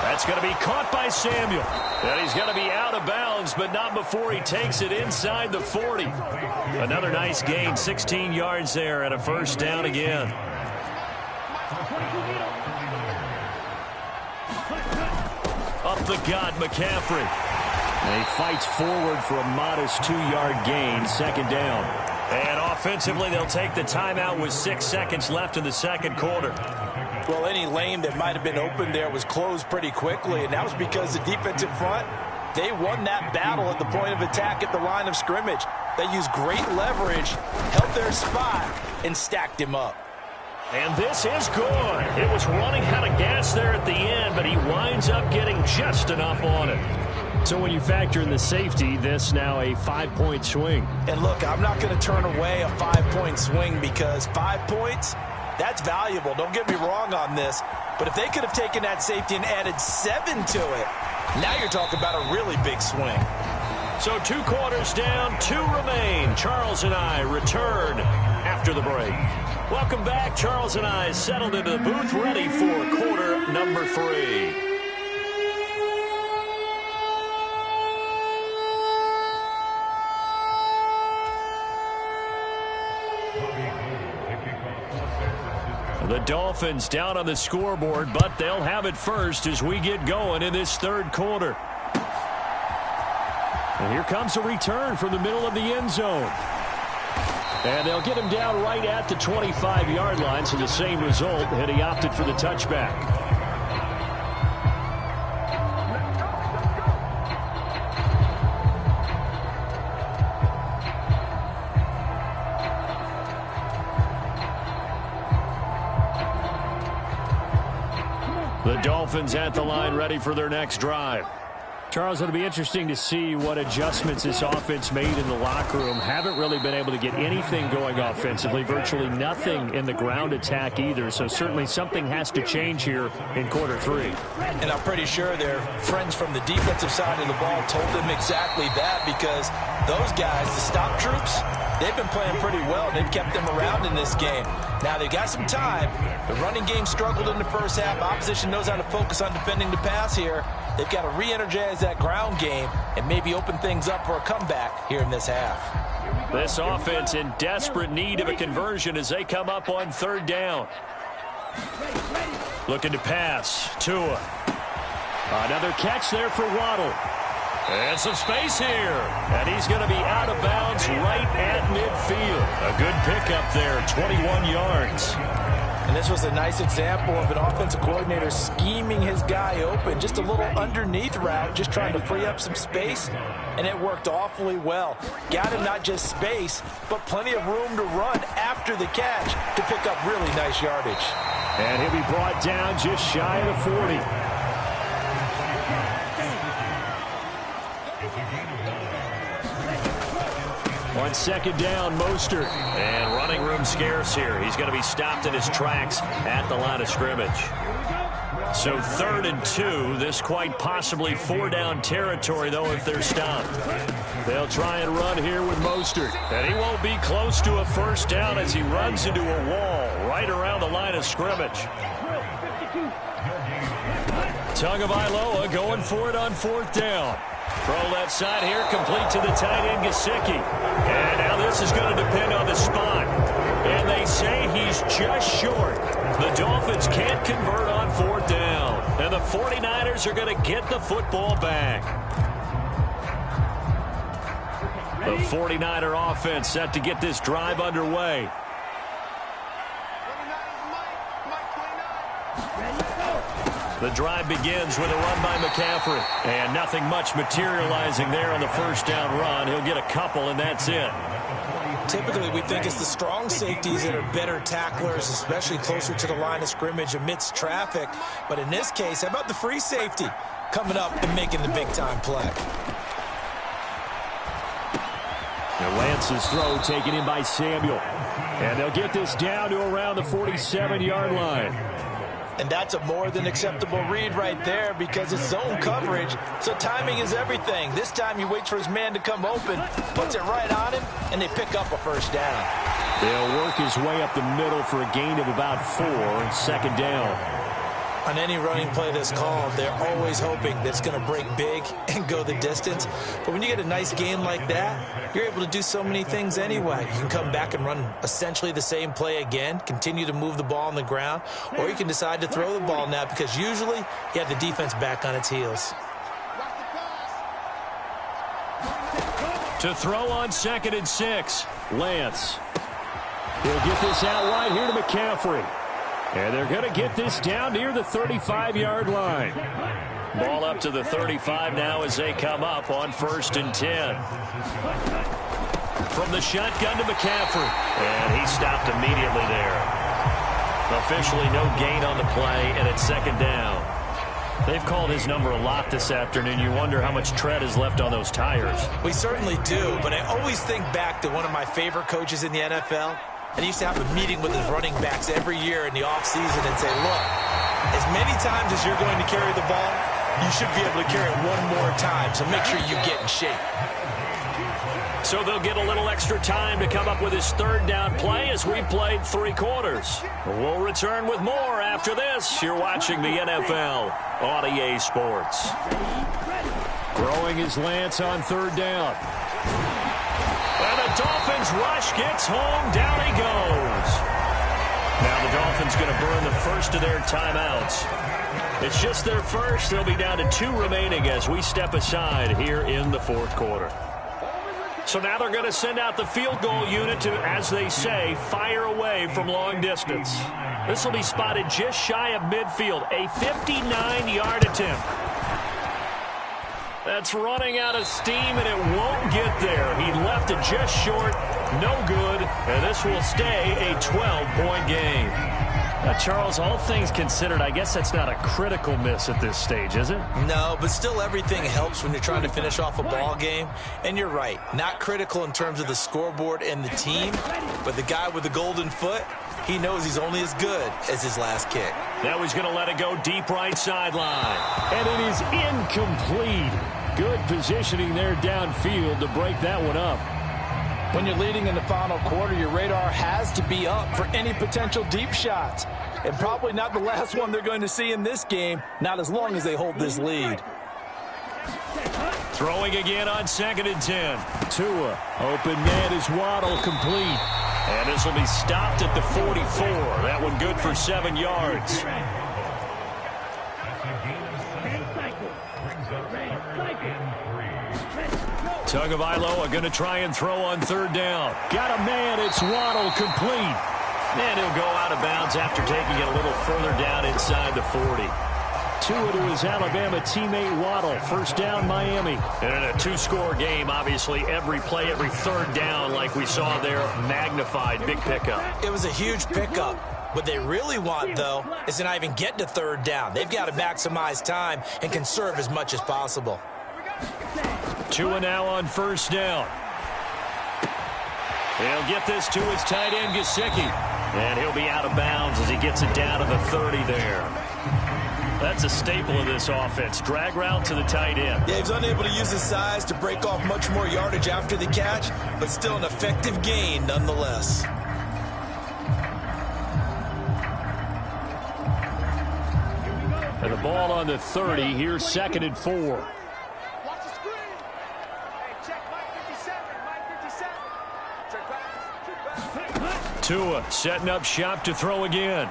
That's going to be caught by Samuel. And he's going to be out of bounds, but not before he takes it inside the 40. Another nice gain, 16 yards there, and a first down again. Up the gut, McCaffrey. And he fights forward for a modest 2-yard gain, 2nd down. And offensively, they'll take the timeout with 6 seconds left in the second quarter. Well, any lane that might have been open there was closed pretty quickly, and that was because the defensive front, they won that battle at the point of attack at the line of scrimmage. They used great leverage, held their spot, and stacked him up. And this is good. It was running out of gas there at the end, but he winds up getting just enough on it. So when you factor in the safety, this now a 5-point swing. And look, I'm not going to turn away a 5-point swing because 5 points, that's valuable. Don't get me wrong on this. But if they could have taken that safety and added 7 to it, now you're talking about a really big swing. So 2 quarters down, 2 remain. Charles and I return after the break. Welcome back. Charles and I settled into the booth, ready for quarter number 3. The Dolphins down on the scoreboard, but they'll have it first as we get going in this third quarter. And here comes a return from the middle of the end zone. And they'll get him down right at the 25-yard line, so the same result, and he opted for the touchback. The Dolphins at the line, ready for their next drive. Charles, it'll be interesting to see what adjustments this offense made in the locker room. Haven't really been able to get anything going offensively, virtually nothing in the ground attack either. So certainly something has to change here in quarter 3. And I'm pretty sure their friends from the defensive side of the ball told them exactly that, because those guys, the stop troops, they've been playing pretty well. They've kept them around in this game. Now they've got some time. The running game struggled in the first half. Opposition knows how to focus on defending the pass here. They've got to re-energize that ground game and maybe open things up for a comeback here in this half. This offense in desperate need of a conversion as they come up on third down. Looking to pass. Tua. Another catch there for Waddle. And some space here. And he's going to be out of bounds right at midfield. A good pickup there, 21 yards. And this was a nice example of an offensive coordinator scheming his guy open. Just a little underneath route, just trying to free up some space. And it worked awfully well. Got him not just space, but plenty of room to run after the catch to pick up really nice yardage. And he'll be brought down just shy of the 40. On second down, Mostert. And running room scarce here. He's going to be stopped in his tracks at the line of scrimmage. So 3rd and 2. This quite possibly 4-down territory, though, if they're stopped. They'll try and run here with Mostert. And he won't be close to a first down as he runs into a wall right around the line of scrimmage. Tagovailoa going for it on 4th down. Throw left side here, complete to the tight end, Gesicki. And now this is going to depend on the spot. And they say he's just short. The Dolphins can't convert on 4th down. And the 49ers are going to get the football back. The 49er offense set to get this drive underway. The drive begins with a run by McCaffrey. And nothing much materializing there on the first down run. He'll get a couple, and that's it. Typically, we think it's the strong safeties that are better tacklers, especially closer to the line of scrimmage amidst traffic. But in this case, how about the free safety coming up and making the big-time play? And Lance's throw taken in by Samuel. And they'll get this down to around the 47-yard line. And that's a more than acceptable read right there because it's zone coverage, so timing is everything. This time he waits for his man to come open, puts it right on him, and they pick up a first down. They'll work his way up the middle for a gain of about 4, 2nd down. On any running play that's called, they're always hoping that it's going to break big and go the distance. But when you get a nice game like that, you're able to do so many things anyway. You can come back and run essentially the same play again, continue to move the ball on the ground, or you can decide to throw the ball now because usually you have the defense back on its heels. To throw on 2nd and 6, Lance. He'll get this out wide here to McCaffrey. And they're going to get this down near the 35-yard line. Ball up to the 35 now as they come up on 1st and 10. From the shotgun to McCaffrey. And he stopped immediately there. Officially no gain on the play, and it's 2nd down. They've called his number a lot this afternoon. You wonder how much tread is left on those tires. We certainly do, but I always think back to one of my favorite coaches in the NFL. And he used to have a meeting with his running backs every year in the offseason and say, look, As many times as you're going to carry the ball, you should be able to carry it one more time, so make sure you get in shape. So they'll get a little extra time to come up with his third down play as we played 3 quarters. We'll return with more after this. You're watching the NFL on EA Sports. Throwing his Lance on third down. And the Dolphins rush gets home. Down he goes. Now the Dolphins going to burn the first of their timeouts. It's just their first. They'll be down to 2 remaining as we step aside here in the 4th quarter. So now they're going to send out the field goal unit to, as they say, fire away from long distance. This will be spotted just shy of midfield, a 59-yard attempt. That's running out of steam, and it won't get there. He left it just short, no good, and this will stay a 12-point game. Charles, all things considered, I guess that's not a critical miss at this stage, is it? No, but still everything helps when you're trying to finish off a ball game. And you're right, not critical in terms of the scoreboard and the team, but the guy with the golden foot, he knows he's only as good as his last kick. Now he's going to let it go deep right sideline. And it is incomplete. Good positioning there downfield to break that one up. When you're leading in the final quarter, your radar has to be up for any potential deep shots. And probably not the last one they're going to see in this game, not as long as they hold this lead. Throwing again on 2nd and 10. Tua, open man is Waddle, complete. And this will be stopped at the 44. That one good for 7 yards. Tagovailoa going to try and throw on 3rd down. Got a man, it's Waddle, complete. And he'll go out of bounds after taking it a little further down inside the 40. Tua to his Alabama teammate Waddle. First down, Miami. And in a 2-score game, obviously, every play, every 3rd down, like we saw there, magnified. Big pickup. It was a huge pickup. What they really want, though, is to not even get to 3rd down. They've got to maximize time and conserve as much as possible. Tua now on 1st down. He'll get this to his tight end, Gesicki. And he'll be out of bounds as he gets it down to the 30 there. That's a staple of this offense. Drag route to the tight end. Yeah, he's unable to use his size to break off much more yardage after the catch, but still an effective gain nonetheless. And the ball on the 30. Here's 2nd and 4. Tua setting up shop to throw again.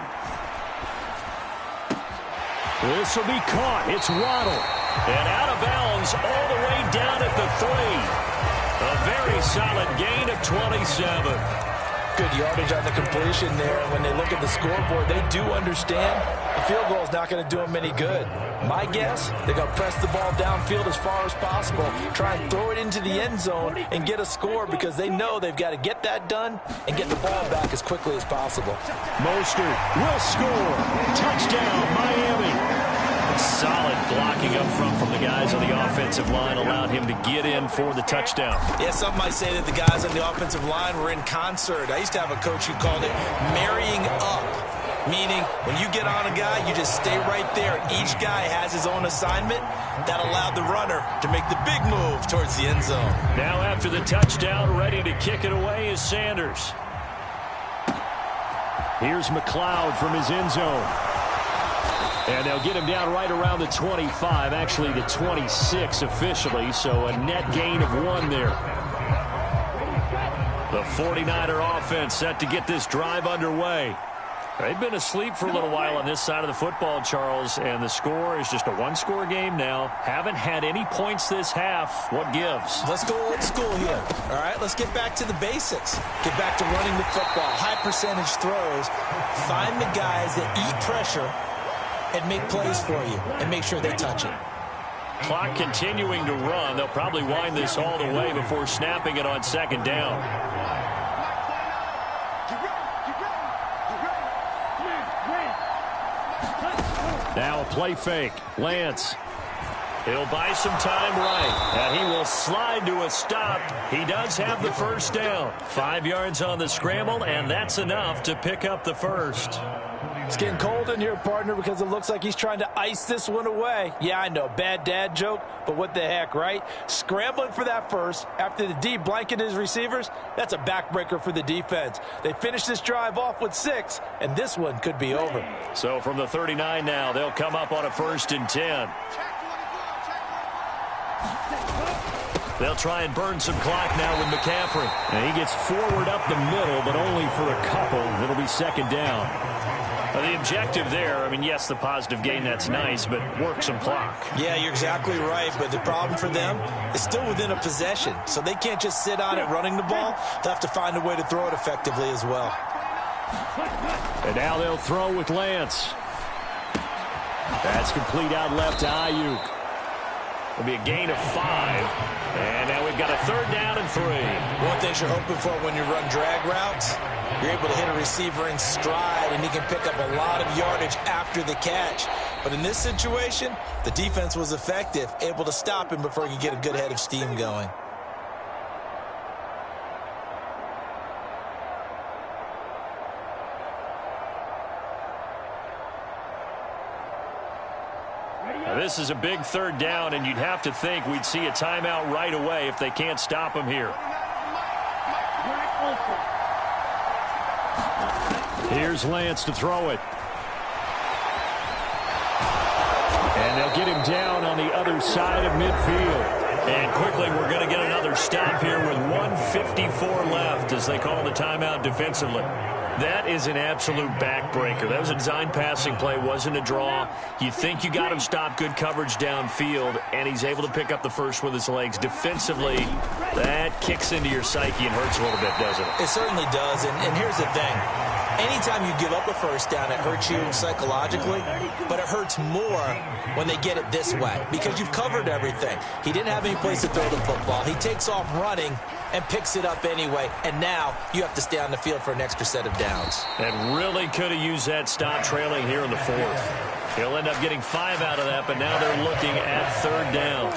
This will be caught. It's Waddle. And out of bounds all the way down at the 3. A very solid gain of 27. Good yardage on the completion there. And when they look at the scoreboard, they do understand the field goal is not going to do them any good. My guess, they're going to press the ball downfield as far as possible, try and throw it into the end zone and get a score because they know they've got to get that done and get the ball back as quickly as possible. Mostert will score. Touchdown, Miami. Solid blocking up front from the guys on the offensive line allowed him to get in for the touchdown. Yeah, some might say that the guys on the offensive line were in concert. I used to have a coach who called it marrying up, meaning when you get on a guy, you just stay right there. Each guy has his own assignment. That allowed the runner to make the big move towards the end zone. Now after the touchdown, ready to kick it away is Sanders. Here's McLeod from his end zone. And they'll get him down right around the 25, actually the 26 officially, so a net gain of 1 there. The 49er offense set to get this drive underway. They've been asleep for a little while on this side of the football, Charles, and the score is just a 1-score game now. Haven't had any points this half. What gives? Let's go old school here. All right, let's get back to the basics. Get back to running the football, high percentage throws. Find the guys that eat pressure and make plays for you and make sure they touch it. Clock continuing to run. They'll probably wind this all the way before snapping it on 2nd down. Now a play fake. Lance. He'll buy some time right. And he will slide to a stop. He does have the first down. 5 yards on the scramble, and that's enough to pick up the first. It's getting cold in here, partner, because it looks like he's trying to ice this one away. Yeah, I know, bad dad joke, but what the heck, right? Scrambling for that first after the D blanketed his receivers, that's a backbreaker for the defense. They finished this drive off with 6, and this one could be over. So from the 39 now, they'll come up on a 1st and 10. They'll try and burn some clock now with McCaffrey. And he gets forward up the middle, but only for a couple. It'll be 2nd down. The objective there, I mean, yes, the positive gain, that's nice, but work some clock. Yeah, you're exactly right, but the problem for them is still within a possession, so they can't just sit on it running the ball. They'll have to find a way to throw it effectively as well. And now they'll throw with Lance. That's complete out left to Ayuk. It'll be a gain of 5. And now we've got a 3rd down and 3. One thing you're hoping for when you run drag routes, you're able to hit a receiver in stride, and he can pick up a lot of yardage after the catch. But in this situation, the defense was effective, able to stop him before he could get a good head of steam going. This is a big 3rd down, and you'd have to think we'd see a timeout right away if they can't stop him here. Here's Lance to throw it. And they'll get him down on the other side of midfield. And quickly, we're going to get another stop here with 1:54 left as they call the timeout defensively. That is an absolute backbreaker. That was a design passing play, wasn't a draw. You think you got him stopped, good coverage downfield, and he's able to pick up the first with his legs. Defensively, that kicks into your psyche and hurts a little bit, doesn't it? It certainly does, and here's the thing. Anytime you give up a 1st down, it hurts you psychologically, but it hurts more when they get it this way because you've covered everything. He didn't have any place to throw the football. He takes off running and picks it up anyway, and now you have to stay on the field for an extra set of downs. And really could have used that stop trailing here in the 4th. He'll end up getting 5 out of that, but now they're looking at 3rd down.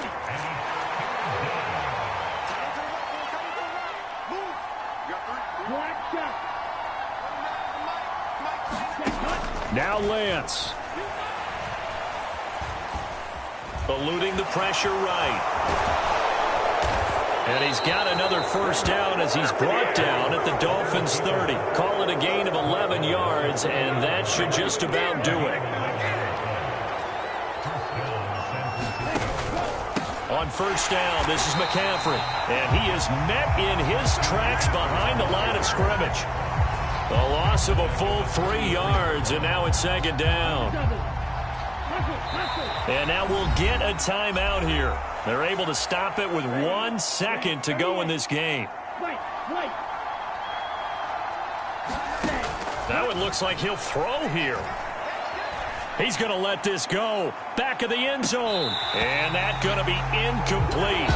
Now Lance. Eluding the pressure right. And he's got another 1st down as he's brought down at the Dolphins' 30. Call it a gain of 11 yards, and that should just about do it. On 1st down, this is McCaffrey. And he is met in his tracks behind the line of scrimmage. The loss of a full 3 yards, and now it's 2nd down. And now we'll get a timeout here. They're able to stop it with 1 second to go in this game. Now it looks like he'll throw here. He's going to let this go. Back of the end zone. And that's going to be incomplete.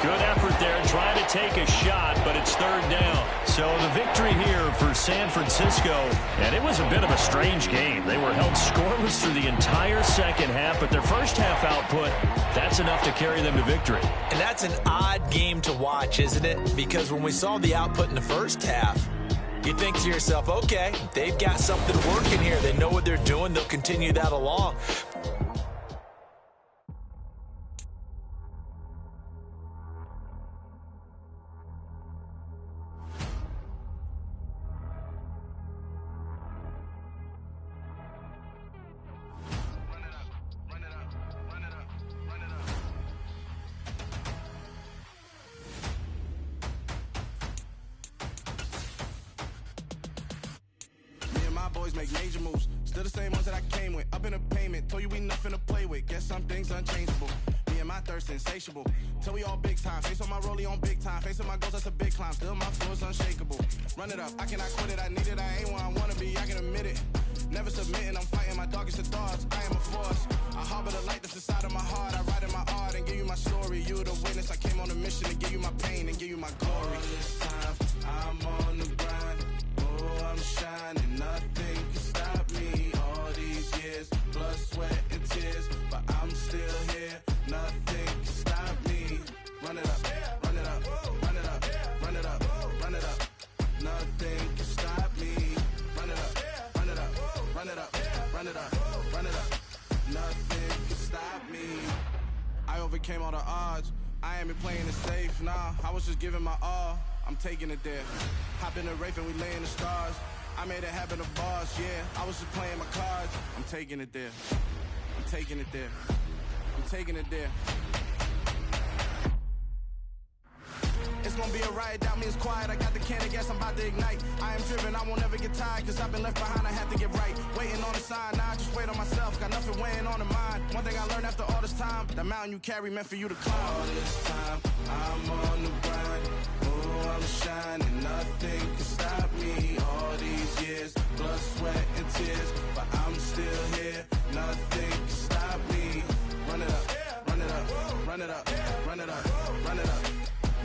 Good effort there trying to take a shot, but it's 3rd down. So the victory here for San Francisco, and it was a bit of a strange game. They were held scoreless through the entire 2nd half, but their 1st half output, that's enough to carry them to victory. And that's an odd game to watch, isn't it? Because when we saw the output in the 1st half, you think to yourself, okay, they've got something working here. They know what they're doing. They'll continue that along. Make major moves, still the same ones that I came with. Up in a payment, told you we nothing to play with. Guess some things unchangeable. Me and my thirst insatiable. Till we all big time. Face on my rollie on big time. Face on my goals, that's a big climb. Still my flow is unshakable. Run it up, I cannot quit it. I need it, I ain't where I wanna be. I can admit it. Never submitting, I'm fighting my darkest of thoughts. I am a force. I harbor the light that's inside of my heart. I write in my art and give you my story. You the witness. I came on a mission to give you my pain and give you my glory. All this time, I'm on the grind. Oh, I'm shining. Nothing can stop me. All these years, blood, sweat, and tears. But I'm still here. Nothing can stop me. Run it up, run it up, run it up, run it up, run it up. Nothing can stop me. Run it up, run it up, run it overcame all the odds. I ain't been playing it safe, nah, I was just giving my all. I'm taking it there. Hop in the Wraith and we lay in the stars. I made it happen to bars, yeah. I was just playing my cards. I'm taking it there. I'm taking it there. I'm taking it there. It's gonna be a riot, doubt me it's quiet. I got the can of gas, I'm about to ignite. I am driven, I won't ever get tired, cause I've been left behind, I have to get right. Waiting on a sign, now I just wait on myself. Got nothing weighing on the mind. One thing I learned after all this time, the mountain you carry meant for you to climb. All this time, I'm on the grind. Oh, I'm shining, nothing can stop me. All these years, blood, sweat, and tears, but I'm still here. Nothing can stop me. Run it up, run it up, run it up, run it up, run it up.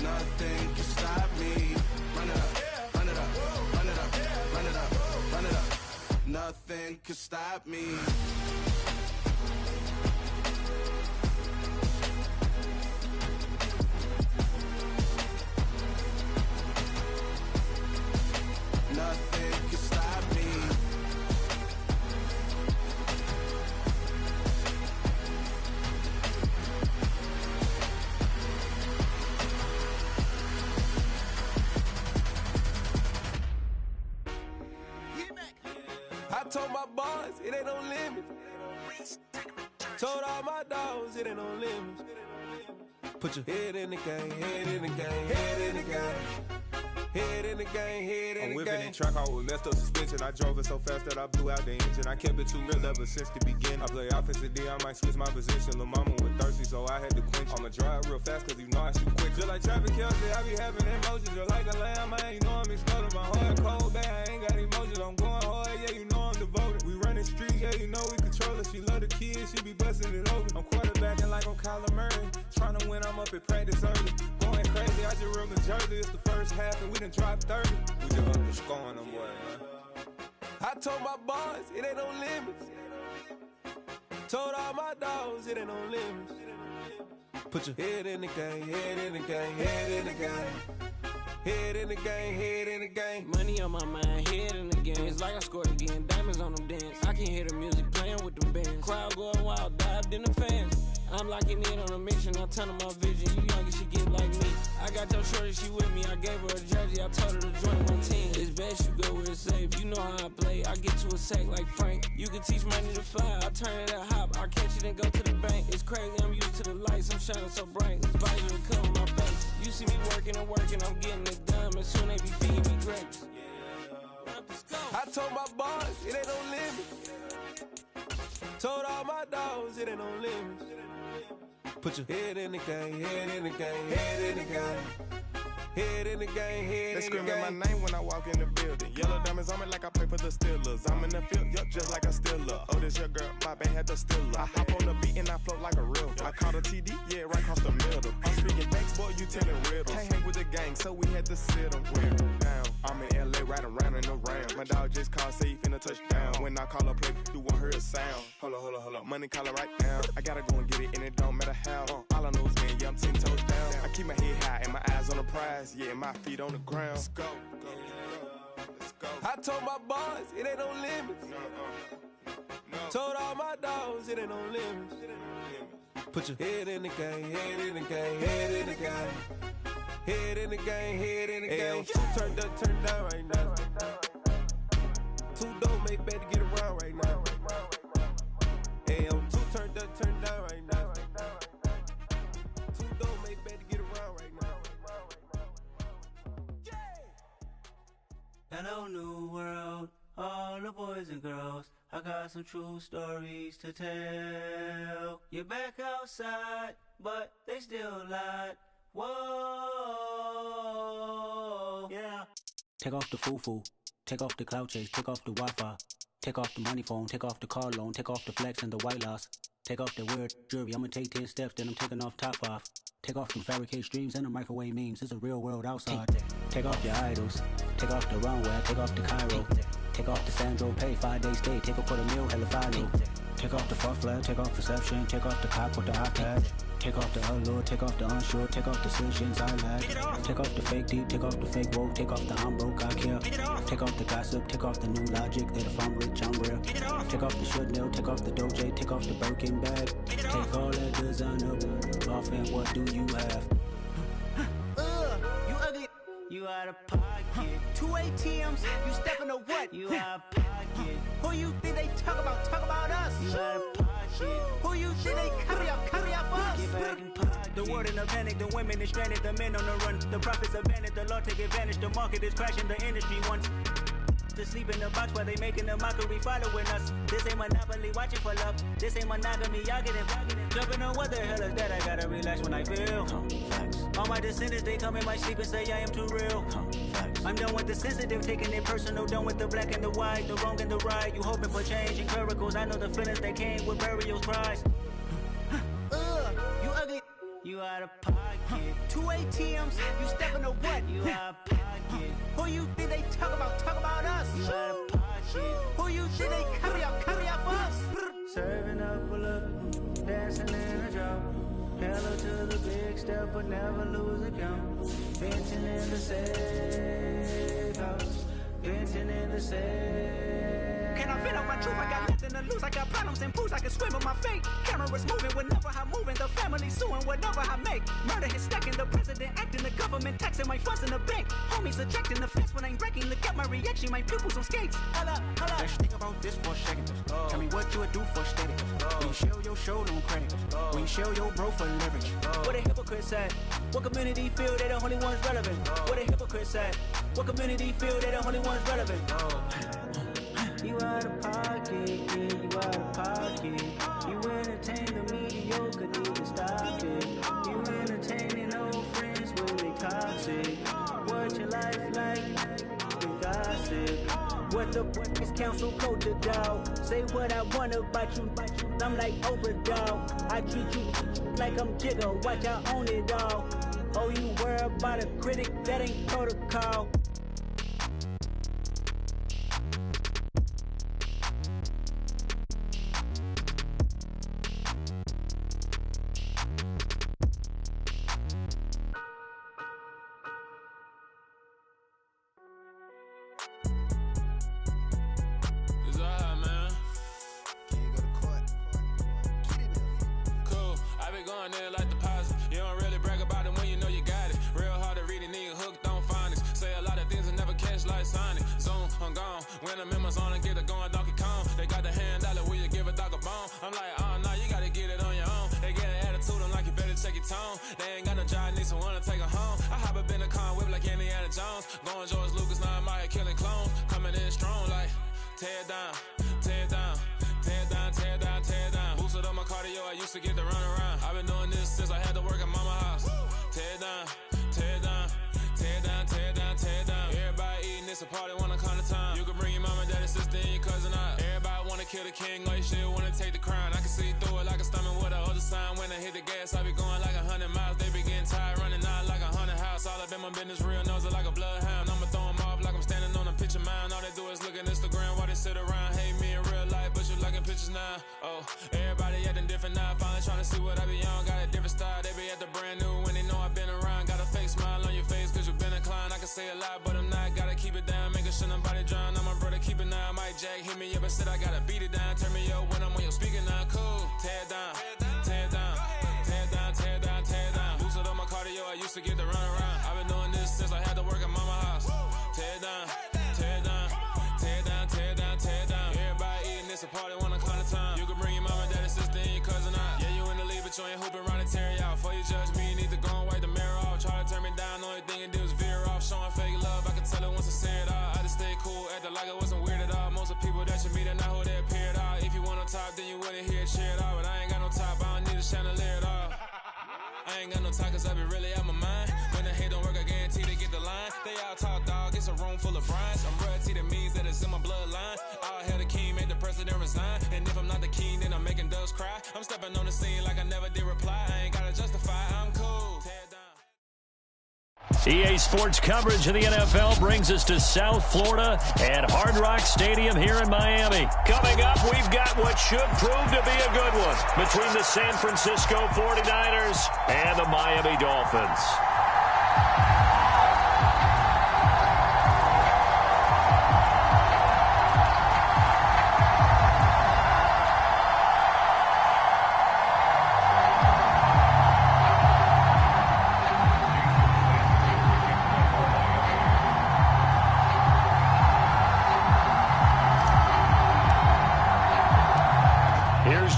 Nothing can stop me. Run it up, run it up, run it up, run it up, run it up. Nothing can stop me. Nothing can stop me. I told my boss, it ain't no limit. Told all my dogs, it ain't no limit. Put your head in the game, head in the game, head in the game. Head in the game, head in the game. I'm whipping in track, I was messed up suspension. I drove it so fast that I blew out the engine. I kept it too real ever since the beginning. I play offensive D, I might switch my position. Lil' mama was thirsty, so I had to quench. I'ma drive real fast, cause you know I shoot quick. Just like Travis Kelce, I be having emotions. Just like a lamb, man, you know I'm exploding. My heart cold, bad, I ain't got emotions. I'm going hard, yeah, you know I'm devoted. We running streets, yeah, you know we control it. She love the kids, she be busting it over. I'm quarterbacking like I'm Kyler Murray. Trying to win, I'm up at practice early. Going crazy, I just real the jersey. It's the first half, and we done dropped 30. We just underscoring them, boy, man. I told my boss, it ain't no limits. Told all my dogs, it ain't no limits. Put your head in the game, head in the game, head in the game. Head in the game, head in the game. Money on my mind, head in the game. It's like I scored again, diamonds on them dance. I can hear the music playing with them bands. Crowd going wild, dived in the fans. I'm locking in on a mission, I'm telling my vision. You young and she get like me. I got your shorty, she with me. I gave her a jersey, I told her to join my team. It's best you go where it's safe. You know how I play. I get to a sack like Frank. You can teach money to fly. I turn it at hop. I catch it and go to the bank. It's crazy, I'm used to the lights. I'm shining so bright. This visor will cover my face. You see me working and working. I'm getting it done. And soon they be feeding me grapes. I told my boss, it ain't no limit. Told all my dogs, it ain't no limit. Put your head in the game, head in the game, head in the game. Head in the game, head in the game. They screaming my name when I walk in the building. Yellow diamonds on me like I play for the Steelers. I'm in the field, yup, just like a Steeler. Oh, this your girl, my band had the Steeler. I hop on the beat and I float like a river. I caught a TD, yeah, right across the middle. I'm speaking thanks, boy, you telling riddles. Can't hang with the gang, so we had to sit them down. I'm in LA, riding around and around. My dog just called, say he finna touchdown. When I call a play, you won't hear a sound. Hold up, money calling right now. I gotta go and get it, and it don't matter how. All I know is, man, yeah, I'm 10 toes down. I keep my head high and my eyes on the prize. Yeah, my feet on the ground. Let's go. Let's go. I told my boss, it ain't no limits. No. Told all my dogs, it ain't no limits. Put your head in the game, head in the game, head in the game. Head in the game, head in the game. Turned up, turned down right now. Too dope, make better get around right now. Hey, I'm too turned up, turned down right now. Too dope, make better get around right now. Hello, new world, all the boys and girls. I got some true stories to tell. You're back outside, but they still lied. Whoa, yeah. Take off the foo-foo, take off the cloud chase, take off the Wi-Fi, take off the money phone, take off the car loan, take off the flex and the white loss, take off the weird jewelry. I'ma take 10 steps, then I'm taking off top 5. Take off them fabricate streams and the microwave memes. It's a real world outside. Take off your idols, take off the runway, take off the Cairo, take off the Sandro pay, 5 days stay, take a $250,000 hella follow. Take off the false flag, take off perception, take off the cop with the eye patch. Take off the allure, take off the unsure, take off decisions I lack. Take off the fake deep, take off the fake woke, take off the I'm broke, I care. Take off the gossip, take off the new logic that if I'm rich, I'm real. Take off the should know, take off the Doja, take off the Birkin bag. Take all that designer off and what do you have? You ugly. You out of pocket. 2 ATMs, you stepping to what? You out of pocket. Who you think they talk about us? You out of pocket. Who you think they carry out for us? Get back in pocket. The world in a panic, the women is stranded, the men on the run. The profits abandoned, the law take advantage. The market is crashing, the industry wants to sleep in the box while they making a mockery following us. This ain't Monopoly, watching for love. This ain't monogamy, y'all getting jumping on what the hell is that? I gotta relax when I feel. All my descendants, they come in my sleep and say I am too real. I'm done with the sensitive, taking it personal. Done with the black and the white, the wrong and the right. You hoping for change and miracles. I know the feelings that came with burials, cries. You ugly. You out of pocket. 2 ATMs, you stepping to what? You out of pocket. Who you think they talk about us? You out of pocket. Who you think they carry out for us? Serving up a look, dancing in a drop. Hello to the big step, but never lose a count. Venting in the safe house. Venting in the safe. Can I vent out my truth? I got nothing to lose. I got problems and booze. I can swim with my fate. Cameras moving whenever I'm moving. The family suing whatever I make. Murder is stacking. The president acting. The government taxing my funds in the bank. Homies ejecting the fence when I'm breaking. Look at my reaction. My pupils on skates. Hold up. Let's think about this for a second. Tell me what you would do for steady. When you show your show, no credit. When you show your bro for leverage. What a hypocrite said. What community feel they the only ones relevant? What a hypocrite said. What community feel they the only ones relevant? You out of pocket, yeah, you out of pocket. You entertain the mediocre, need to stop it. You entertaining old friends when they toxic. What your life like? The gossip. What the is council culture, dog? Say what I want about you. I'm like Oprah, dog. I treat you like I'm Jigga. Watch I own it all. Oh, you worry about a critic? That ain't protocol. I'm stepping on the scene like I never did reply. I ain't gotta justify, I'm cool. Tear down. EA Sports coverage of the NFL brings us to South Florida at Hard Rock Stadium here in Miami. Coming up, we've got what should prove to be a good one between the San Francisco 49ers and the Miami Dolphins.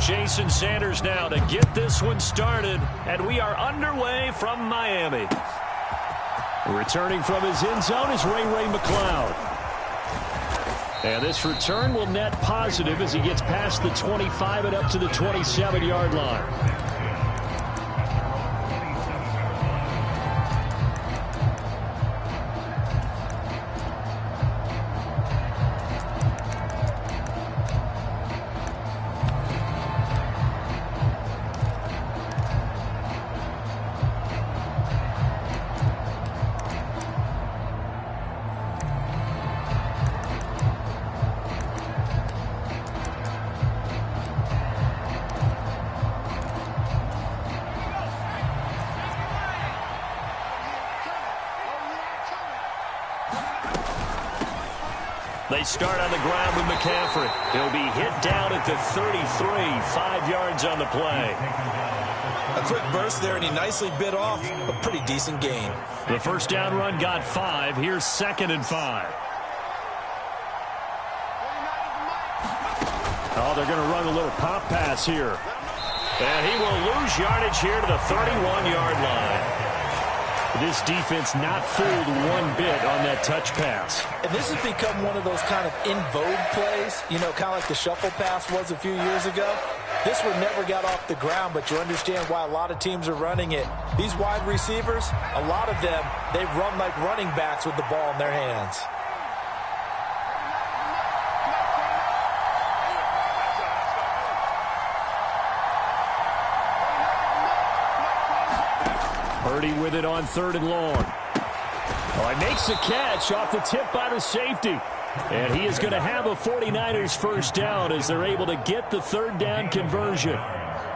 Jason Sanders now to get this one started, and we are underway from Miami. Returning from his end zone is Ray McCloud. And this return will net positive as he gets past the 25 and up to the 27-yard line. They start on the ground with McCaffrey. He'll be hit down at the 33, 5 yards on the play. A quick burst there, and he nicely bit off a pretty decent gain. The first down run got 5. Here's 2nd and 5. Oh, they're going to run a little pop pass here. And he will lose yardage here to the 31-yard line. This defense not fooled one bit on that touch pass. And this has become one of those kind of in vogue plays, you know, kind of like the shuffle pass was a few years ago. This one never got off the ground, but you understand why a lot of teams are running it. These wide receivers, a lot of them, they run like running backs with the ball in their hands. Purdy with it on 3rd and long. Oh, he makes the catch off the tip by the safety. And he is going to have a 49ers first down as they're able to get the 3rd down conversion.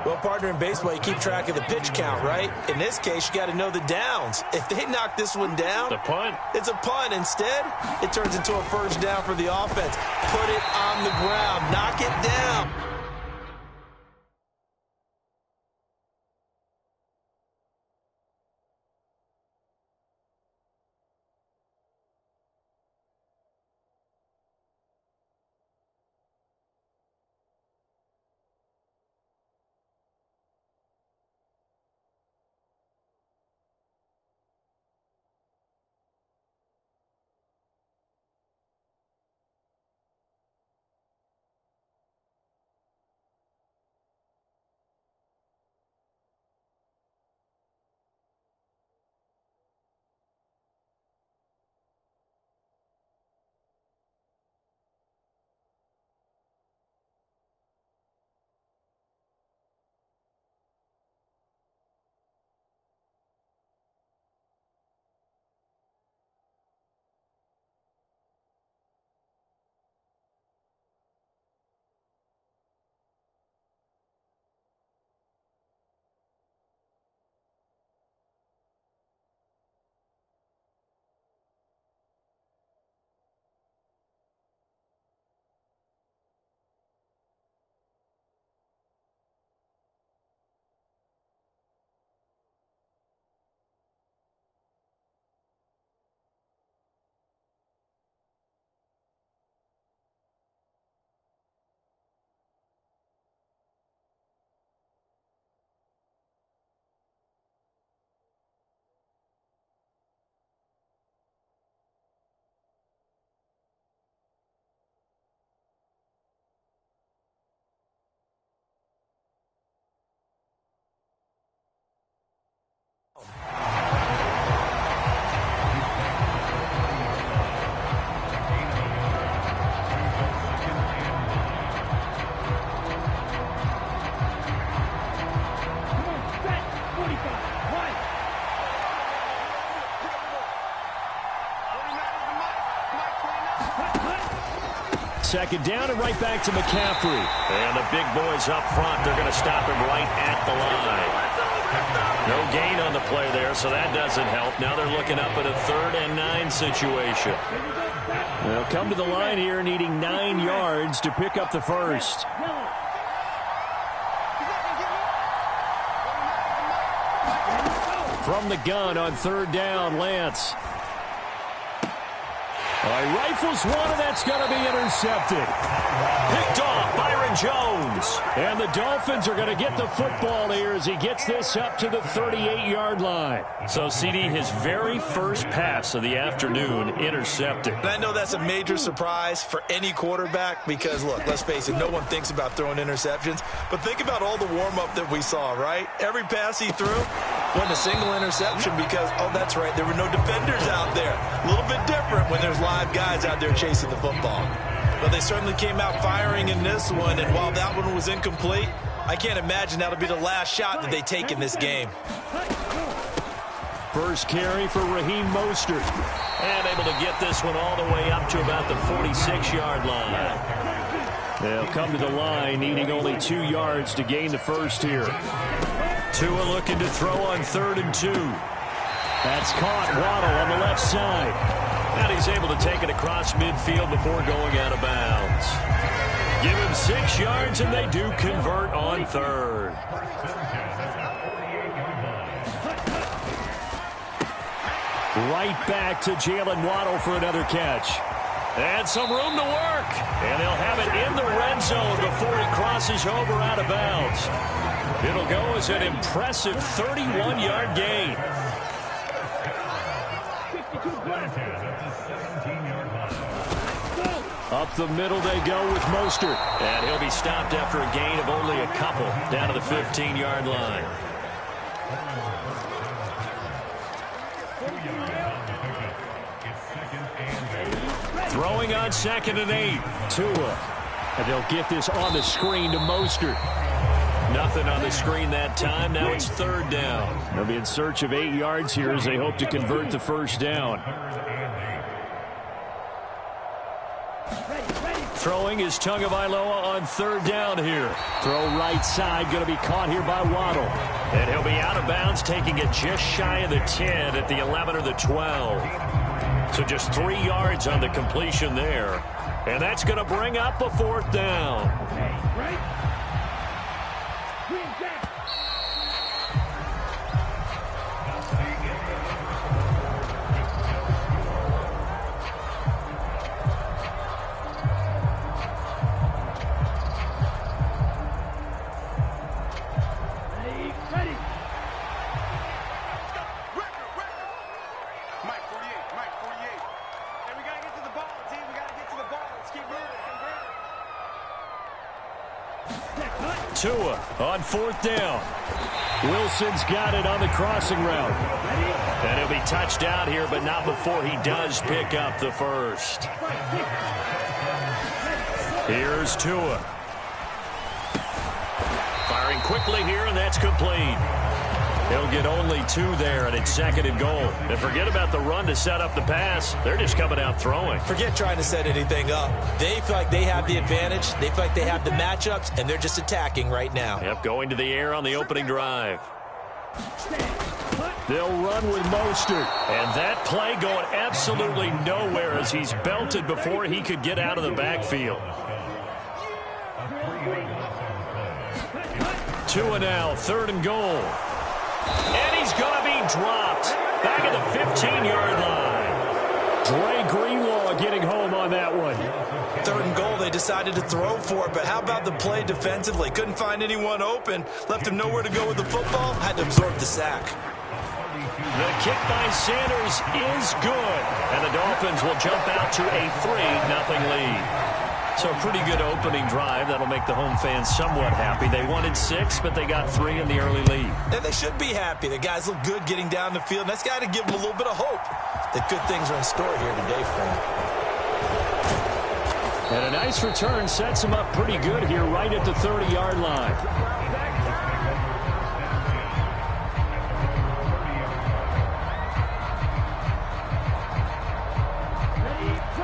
Well, partner, in baseball, you keep track of the pitch count, right? In this case, you got to know the downs. If they knock this one down, the punt. It's a punt. Instead, it turns into a first down for the offense. Put it on the ground. Knock it down. second down and right back to McCaffrey. And the big boys up front, they're going to stop him right at the line. No gain on the play there, so that doesn't help. Now they're looking up at a 3rd and 9 situation. They'll come to the line here needing 9 yards to pick up the first. From the gun on 3rd down, Lance. Rifles one, and that's going to be intercepted. Picked off, Byron Jones. And the Dolphins are going to get the football here as he gets this up to the 38-yard line. So, CD, his very first pass of the afternoon intercepted. And I know that's a major surprise for any quarterback because, look, let's face it, no one thinks about throwing interceptions. But think about all the warm-up that we saw, right? Every pass he threw wasn't a single interception because, oh, that's right, there were no defenders out there. A little bit different when there's live guys out there chasing the football. But they certainly came out firing in this one, and while that one was incomplete, I can't imagine that'll be the last shot that they take in this game. First carry for Raheem Mostert. And able to get this one all the way up to about the 46-yard line. They'll come to the line needing only 2 yards to gain the first here. Tua looking to throw on 3rd and 2. That's caught. Waddle on the left side. And he's able to take it across midfield before going out of bounds. Give him 6 yards, and they do convert on 3rd. Right back to Jalen Waddle for another catch. And some room to work. And they'll have it in the red zone before he crosses over out of bounds. It'll go as an impressive 31-yard gain. Up the middle they go with Mostert. And he'll be stopped after a gain of only a couple down to the 15-yard line. Throwing on 2nd and 8. Tua. And they'll get this on the screen to Mostert. Nothing on the screen that time. Now it's 3rd down. They'll be in search of 8 yards here as they hope to convert the first down. Throwing is Tagovailoa on 3rd down here. Throw right side, going to be caught here by Waddle. And he'll be out of bounds, taking it just shy of the 10 at the 11 or the 12. So just 3 yards on the completion there. And that's going to bring up a 4th down. Tua on 4th down. Wilson's got it on the crossing route. And he'll be touched out here, but not before he does pick up the first. Here's Tua. Firing quickly here, and that's complete. He'll get only 2 there, and it's 2nd and goal. And forget about the run to set up the pass. They're just coming out throwing. Forget trying to set anything up. They feel like they have the advantage. They feel like they have the matchups, and they're just attacking right now. Yep, going to the air on the opening drive. They'll run with Mostert. And that play going absolutely nowhere as he's belted before he could get out of the backfield. Tua now, 3rd and goal. And he's going to be dropped back at the 15-yard line. Dre Greenlaw getting home on that one. 3rd and goal, they decided to throw for it, but how about the play defensively? Couldn't find anyone open, left him nowhere to go with the football, had to absorb the sack. The kick by Sanders is good, and the Dolphins will jump out to a 3-0 lead. So a pretty good opening drive. That'll make the home fans somewhat happy. They wanted 6, but they got 3 in the early lead. And they should be happy. The guys look good getting down the field. And that's got to give them a little bit of hope that good things are in store here today for them. And a nice return sets them up pretty good here right at the 30-yard line.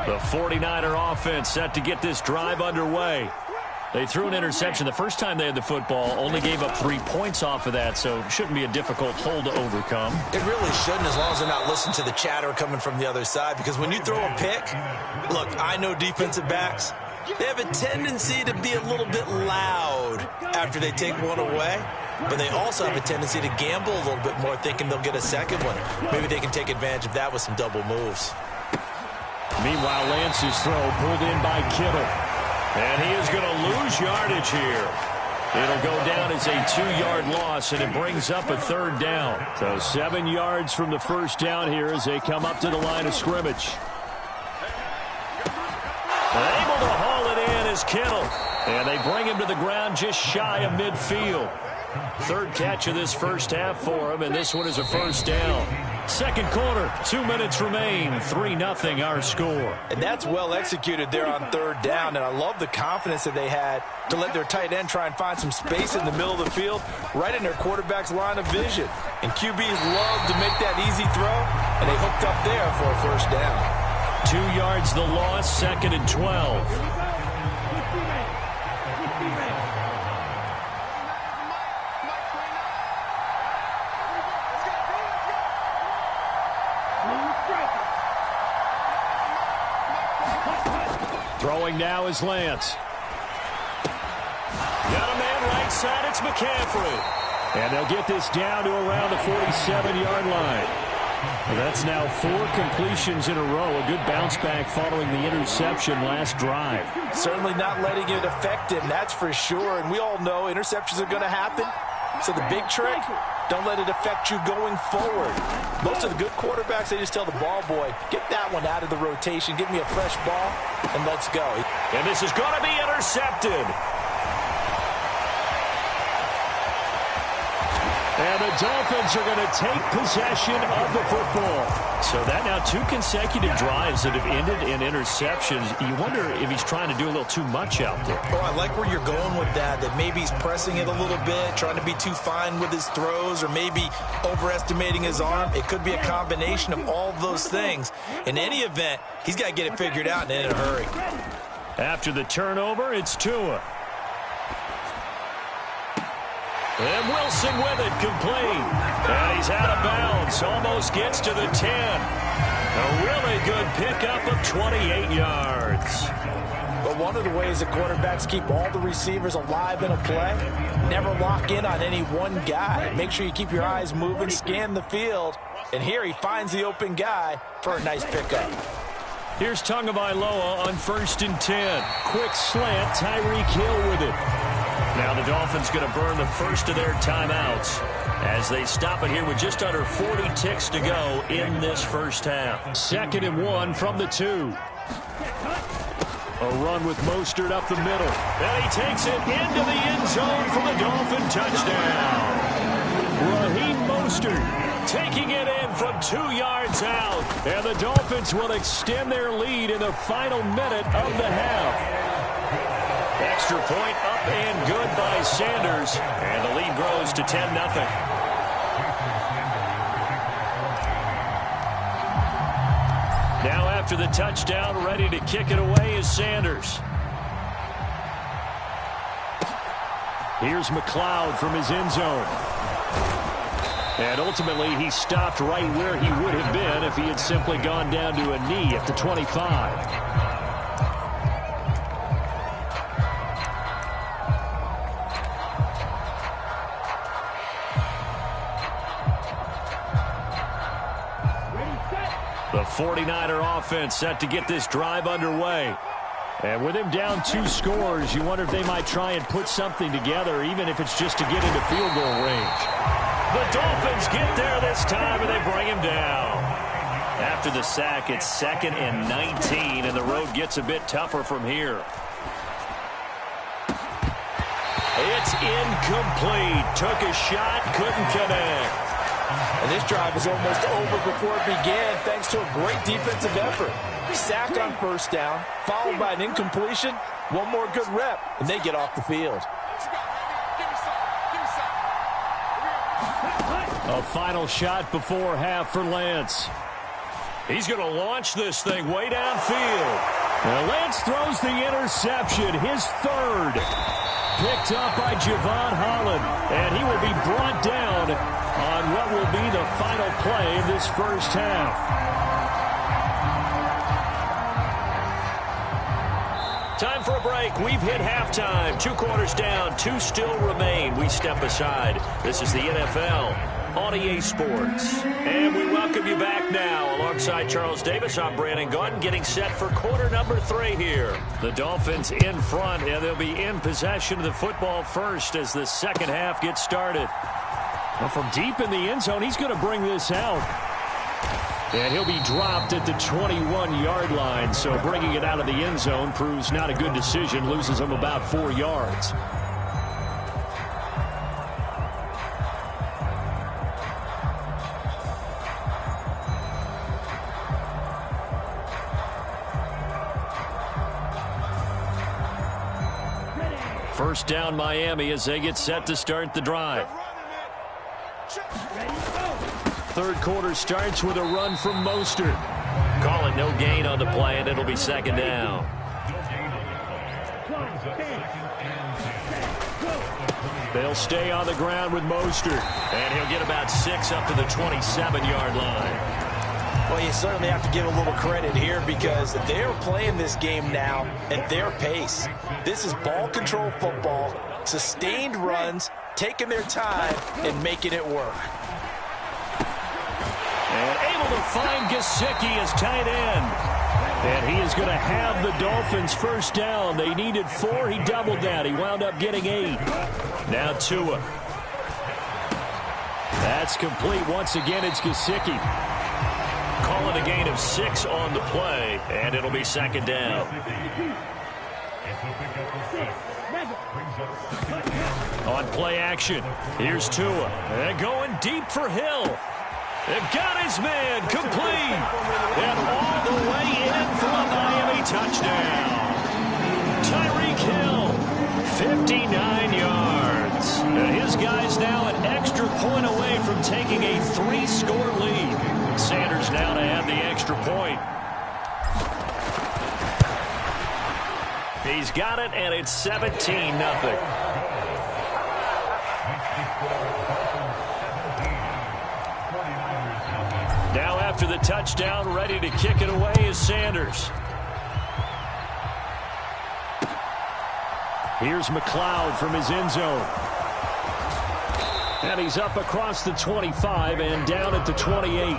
The 49er offense set to get this drive underway. They threw an interception the first time they had the football, only gave up 3 points off of that, so it shouldn't be a difficult hole to overcome. It really shouldn't, as long as they're not listening to the chatter coming from the other side, because when you throw a pick, look, I know defensive backs, they have a tendency to be a little bit loud after they take one away, but they also have a tendency to gamble a little bit more, thinking they'll get a second one. Maybe they can take advantage of that with some double moves. Meanwhile, Lance's throw pulled in by Kittle. And he is going to lose yardage here. It'll go down as a 2-yard loss, and it brings up a 3rd down. So 7 yards from the first down here as they come up to the line of scrimmage. Able to haul it in is Kittle. And they bring him to the ground just shy of midfield. 3rd catch of this first half for him, and this one is a first down. Second quarter, 2 minutes remain, 3-0 our score. And that's well executed there on 3rd down, and I love the confidence that they had to let their tight end try and find some space in the middle of the field, right in their quarterback's line of vision. And QBs love to make that easy throw, and they hooked up there for a first down. 2 yards the loss, 2nd and 12. Throwing now is Lance. Got a man right side, it's McCaffrey. And they'll get this down to around the 47-yard line. Well, that's now 4 completions in a row. A good bounce back following the interception last drive. Certainly not letting it affect him, that's for sure. And we all know interceptions are going to happen. So the big trick, don't let it affect you going forward. Most of the good quarterbacks, they just tell the ball boy, get that one out of the rotation, give me a fresh ball, and let's go. And this is going to be intercepted. And the Dolphins are going to take possession of the football. So that now 2 consecutive drives that have ended in interceptions. You wonder if he's trying to do a little too much out there. Oh, I like where you're going with that maybe he's pressing it a little bit, trying to be too fine with his throws, or maybe overestimating his arm. It could be a combination of all those things. In any event, he's got to get it figured out and in a hurry. After the turnover, it's Tua. And Wilson with it, complete. And he's out of bounds, almost gets to the 10. A really good pickup of 28 yards. But one of the ways that quarterbacks keep all the receivers alive in a play, never lock in on any one guy. Make sure you keep your eyes moving, scan the field. And here he finds the open guy for a nice pickup. Here's Tagovailoa on 1st and 10. Quick slant, Tyreek Hill with it. Now the Dolphins going to burn the first of their timeouts as they stop it here with just under 40 ticks to go in this first half. 2nd and 1 from the 2. A run with Mostert up the middle. And he takes it into the end zone for the Dolphin touchdown. Raheem Mostert taking it in from 2 yards out. And the Dolphins will extend their lead in the final minute of the half. Extra point up and good by Sanders. And the lead grows to 10-0. Now after the touchdown, ready to kick it away is Sanders. Here's McLeod from his end zone. And ultimately, he stopped right where he would have been if he had simply gone down to a knee at the 25. The 49er offense set to get this drive underway. And with him down 2 scores, you wonder if they might try and put something together, even if it's just to get into field goal range. The Dolphins get there this time, and they bring him down. After the sack, it's 2nd and 19, and the road gets a bit tougher from here. It's incomplete. Took a shot, couldn't connect. And this drive is almost over before it began, thanks to a great defensive effort. Sack on 1st down, followed by an incompletion. One more good rep, and they get off the field. A final shot before half for Lance. He's going to launch this thing way downfield. Now Lance throws the interception, his third. Picked up by Javon Holland, and he will be brought down on what will be the final play of this first half. Time for a break. We've hit halftime. 2 quarters down. 2 still remain. We step aside. This is the NFL on EA Sports. And we welcome you back now. Alongside Charles Davis, I'm Brandon Gunn, getting set for quarter number 3 here. The Dolphins in front, and they'll be in possession of the football first as the second half gets started. Well, from deep in the end zone, he's going to bring this out. And he'll be dropped at the 21-yard line, so bringing it out of the end zone proves not a good decision, loses him about 4 yards. First down, Miami, as they get set to start the drive. Third quarter starts with a run from Mostert. Calling no gain on the play, and it'll be second down. They'll stay on the ground with Mostert. And he'll get about 6 up to the 27-yard line. Well, you certainly have to give a little credit here because they're playing this game now at their pace. This is ball control football, sustained runs, taking their time, and making it work. And able to find Gesicki as tight end. And he is going to have the Dolphins first down. They needed 4. He doubled that. He wound up getting 8. Now Tua. That's complete. Once again, it's Gesicki. Calling a gain of 6 on the play, and it'll be second down. On play action, here's Tua. And going deep for Hill. They've got his man complete. And all the way in for a Miami touchdown. Tyreek Hill, 59 yards. And his guy's now an extra point away from taking a 3-score lead. Sanders now to add the extra point. He's got it, and it's 17-0. Now after the touchdown, ready to kick it away is Sanders. Here's McLeod from his end zone. And he's up across the 25 and down at the 28.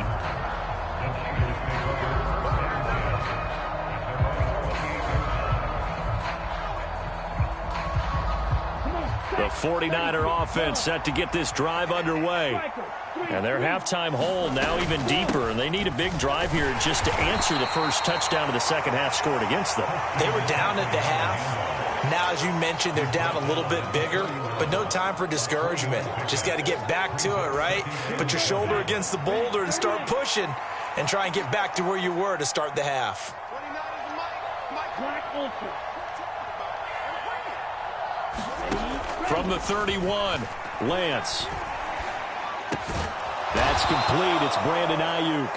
The 49er offense set to get this drive underway. And their halftime hole now even deeper, and they need a big drive here just to answer the first touchdown of the second half scored against them. They were down at the half. Now, as you mentioned, they're down a little bit bigger, but no time for discouragement. Just got to get back to it, right? Put your shoulder against the boulder and start pushing and try and get back to where you were to start the half. From the 31, Lance. That's complete. It's Brandon Ayuk.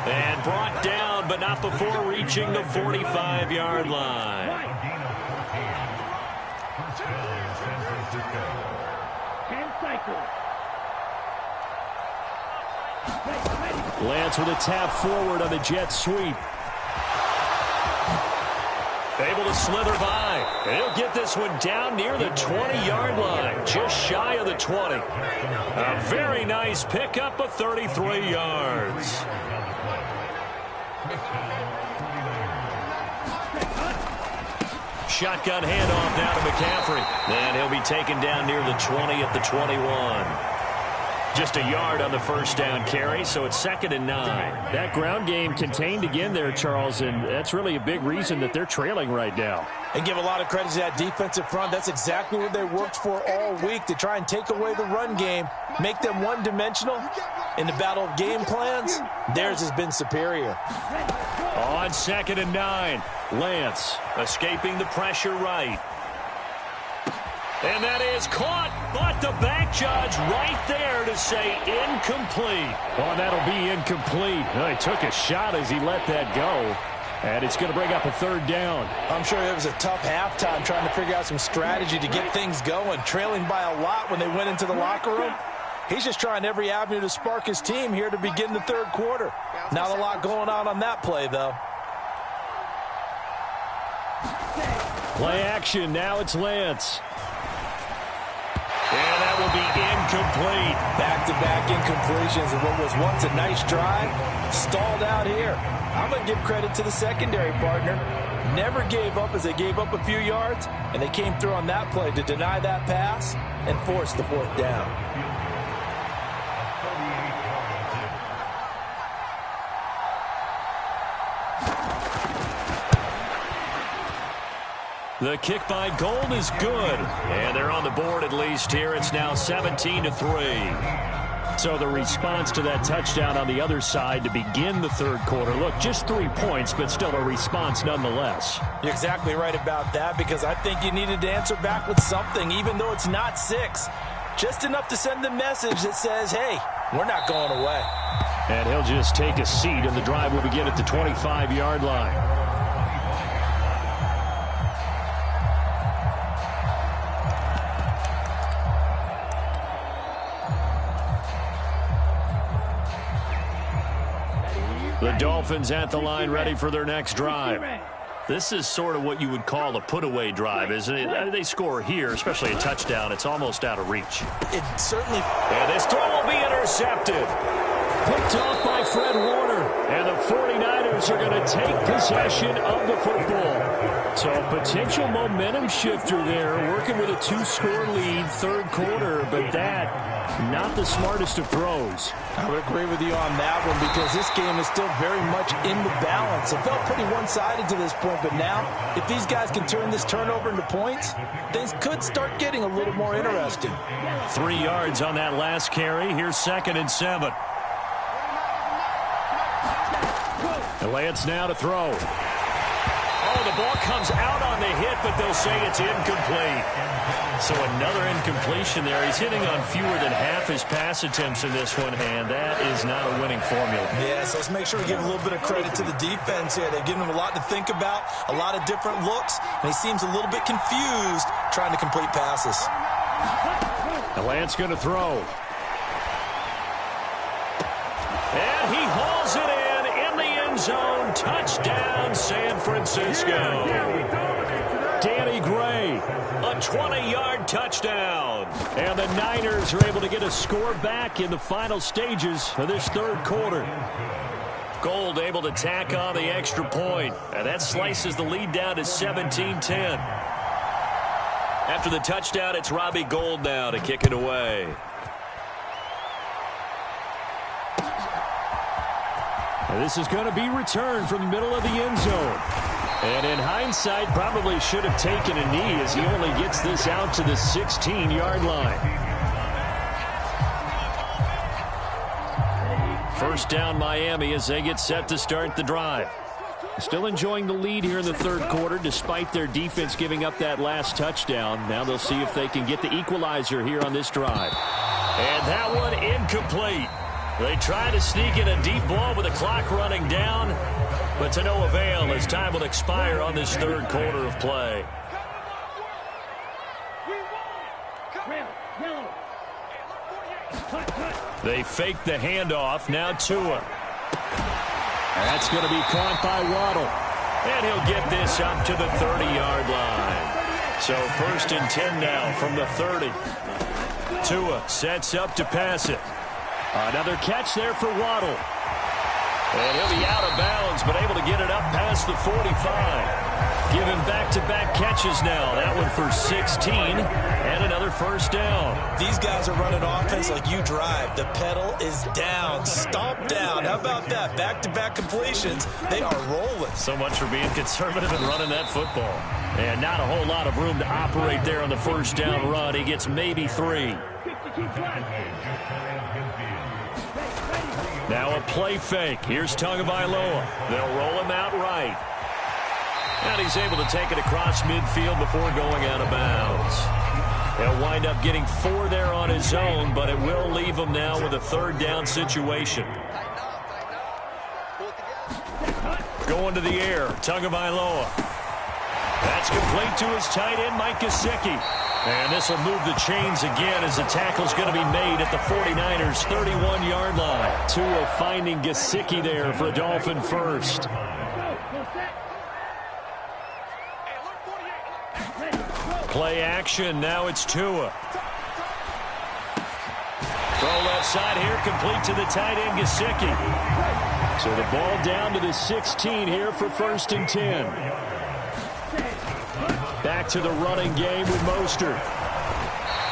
And brought down, but not before reaching the 45-yard line. Lance with a tap forward on the jet sweep. Able to slither by. He'll get this one down near the 20-yard line, just shy of the 20. A very nice pickup of 33 yards. Shotgun handoff now to McCaffrey. And he'll be taken down near the 20 at the 21. Just a yard on the first down carry, so it's 2nd and 9. That ground game contained again there, Charles, and that's really a big reason that they're trailing right now. And give a lot of credit to that defensive front. That's exactly what they worked for all week, to try and take away the run game, make them one-dimensional. In the battle of game plans, theirs has been superior. On 2nd and 9, Lance escaping the pressure right. And that is caught, but the back judge right there to say incomplete. Well, that'll be incomplete. Well, he took a shot as he let that go. And it's going to bring up a third down. I'm sure it was a tough halftime trying to figure out some strategy to get things going, trailing by a lot when they went into the locker room. He's just trying every avenue to spark his team here to begin the third quarter. Not a lot going on that play, though. Play action. Now it's Lance. And that will be incomplete. Back-to-back incompletions of what was once a nice drive. Stalled out here. I'm going to give credit to the secondary partner. Never gave up as they gave up a few yards, and they came through on that play to deny that pass and force the fourth down. The kick by Gold is good. And they're on the board at least here. It's now 17-3. So the response to that touchdown on the other side to begin the third quarter. Look, just 3 points, but still a response nonetheless. You're exactly right about that, because I think you needed to answer back with something, even though it's not 6. Just enough to send the message that says, hey, we're not going away. And he'll just take a seat, and the drive will begin at the 25-yard line. The Dolphins at the line, ready for their next drive. This is sort of what you would call a put-away drive, isn't it? They score here, especially a touchdown. It's almost out of reach. It certainly... And this throw will be intercepted. Picked off by Fred Warner. And the 49ers are going to take possession of the football. So a potential momentum shifter there, working with a 2-score lead, third quarter, but that... not the smartest of throws. I would agree with you on that one, because this game is still very much in the balance. It felt pretty one-sided to this point, but now, if these guys can turn this turnover into points, things could start getting a little more interesting. 3 yards on that last carry. Here's 2nd and 7. Lance now to throw. Oh, the ball comes out on the hit, but they'll say it's incomplete. So another incompletion there. He's hitting on fewer than half his pass attempts in this one, and that is not a winning formula. Yeah, so let's make sure we give a little bit of credit to the defense here. They've given him a lot to think about, a lot of different looks, and he seems a little bit confused trying to complete passes. And Lance going to throw. And he hauls it in the end zone. Touchdown, San Francisco. Danny Gray, a 20-yard touchdown. And the Niners are able to get a score back in the final stages of this third quarter. Gold able to tack on the extra point. And that slices the lead down to 17-10. After the touchdown, it's Robbie Gould now to kick it away. And this is going to be returned from the middle of the end zone. And in hindsight, probably should have taken a knee as he only gets this out to the 16-yard line. First down Miami as they get set to start the drive. Still enjoying the lead here in the third quarter despite their defense giving up that last touchdown. Now they'll see if they can get the equalizer here on this drive. And that one incomplete. They try to sneak in a deep ball with the clock running down, but to no avail as time will expire on this third quarter of play. They fake the handoff. Now Tua. That's going to be caught by Waddle. And he'll get this up to the 30-yard line. So 1st and 10 now from the 30. Tua sets up to pass it. Another catch there for Waddle. And he'll be out of bounds, but able to get it up past the 45. Giving back-to-back catches now. That one for 16 and another first down. These guys are running offense like you drive. The pedal is down, stomp down. How about that? Back-to-back completions. They are rolling. So much for being conservative and running that football. And not a whole lot of room to operate there on the first down run. He gets maybe 3. Now a play fake. Here's Tagovailoa. They'll roll him out right. And he's able to take it across midfield before going out of bounds. He'll wind up getting 4 there on his own, but it will leave him now with a 3rd down situation. Going to the air, Tagovailoa. That's complete to his tight end, Mike Gesicki. And this will move the chains again as the tackle's going to be made at the 49ers' 31-yard line. Tua finding Gesicki there for a Dolphin first. Play action, now it's Tua. Throw left side here, complete to the tight end, Gesicki. So the ball down to the 16 here for 1st and 10. Back to the running game with Mostert.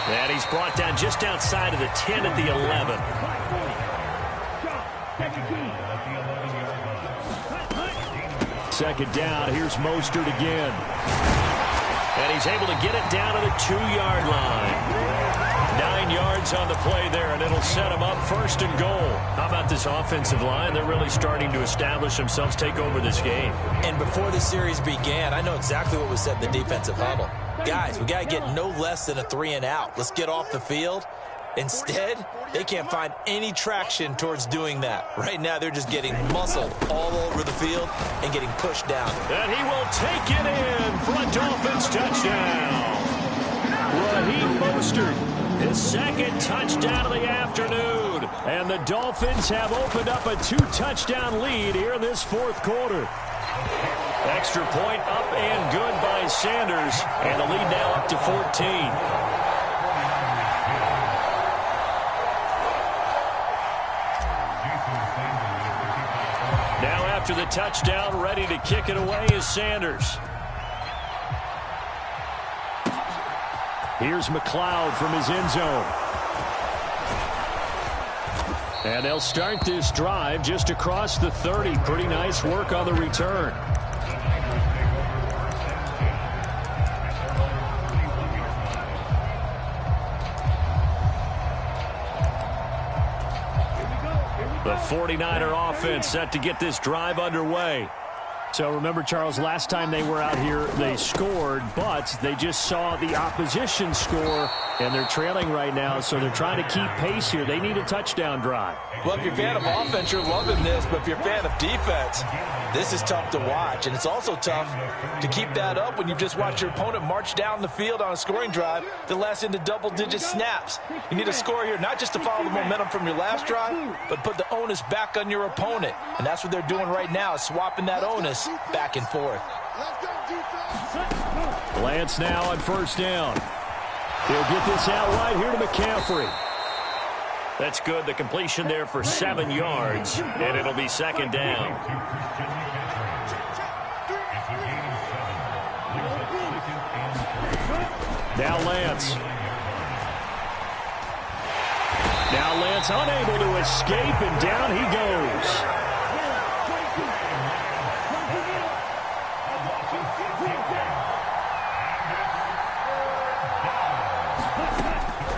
And he's brought down just outside of the 10 at the 11. Second down, here's Mostert again. And he's able to get it down to the 2-yard line. 9 yards on the play there, and it'll set him up 1st and goal. How about this offensive line? They're really starting to establish themselves, take over this game. And before the series began, I know exactly what was said in the defensive huddle. Guys, we got to get no less than a 3 and out. Let's get off the field. Instead, they can't find any traction towards doing that. Right now, they're just getting muscled all over the field and getting pushed down. And he will take it in for a Dolphins touchdown. Raheem Mostert, his 2nd touchdown of the afternoon. And the Dolphins have opened up a 2-touchdown lead here in this 4th quarter. Extra point up and good by Sanders. And the lead now up to 14. Now after the touchdown, ready to kick it away is Sanders. Here's McLeod from his end zone. And they'll start this drive just across the 30. Pretty nice work on the return. The 49er offense set to get this drive underway. So remember, Charles, last time they were out here, they scored, but they just saw the opposition score, and they're trailing right now, so they're trying to keep pace here. They need a touchdown drive. Well, if you're a fan of offense, you're loving this, but if you're a fan of defense, this is tough to watch, and it's also tough to keep that up when you've just watched your opponent march down the field on a scoring drive that lasts into double-digit snaps. You need a score here, not just to follow the momentum from your last drive, but put the onus back on your opponent, and that's what they're doing right now, swapping that onus back and forth. Lance now on 1st down. He'll get this out wide here to McCaffrey. That's good. The completion there for 7 yards, and it'll be 2nd down. Now Lance. Now Lance unable to escape, and down he goes.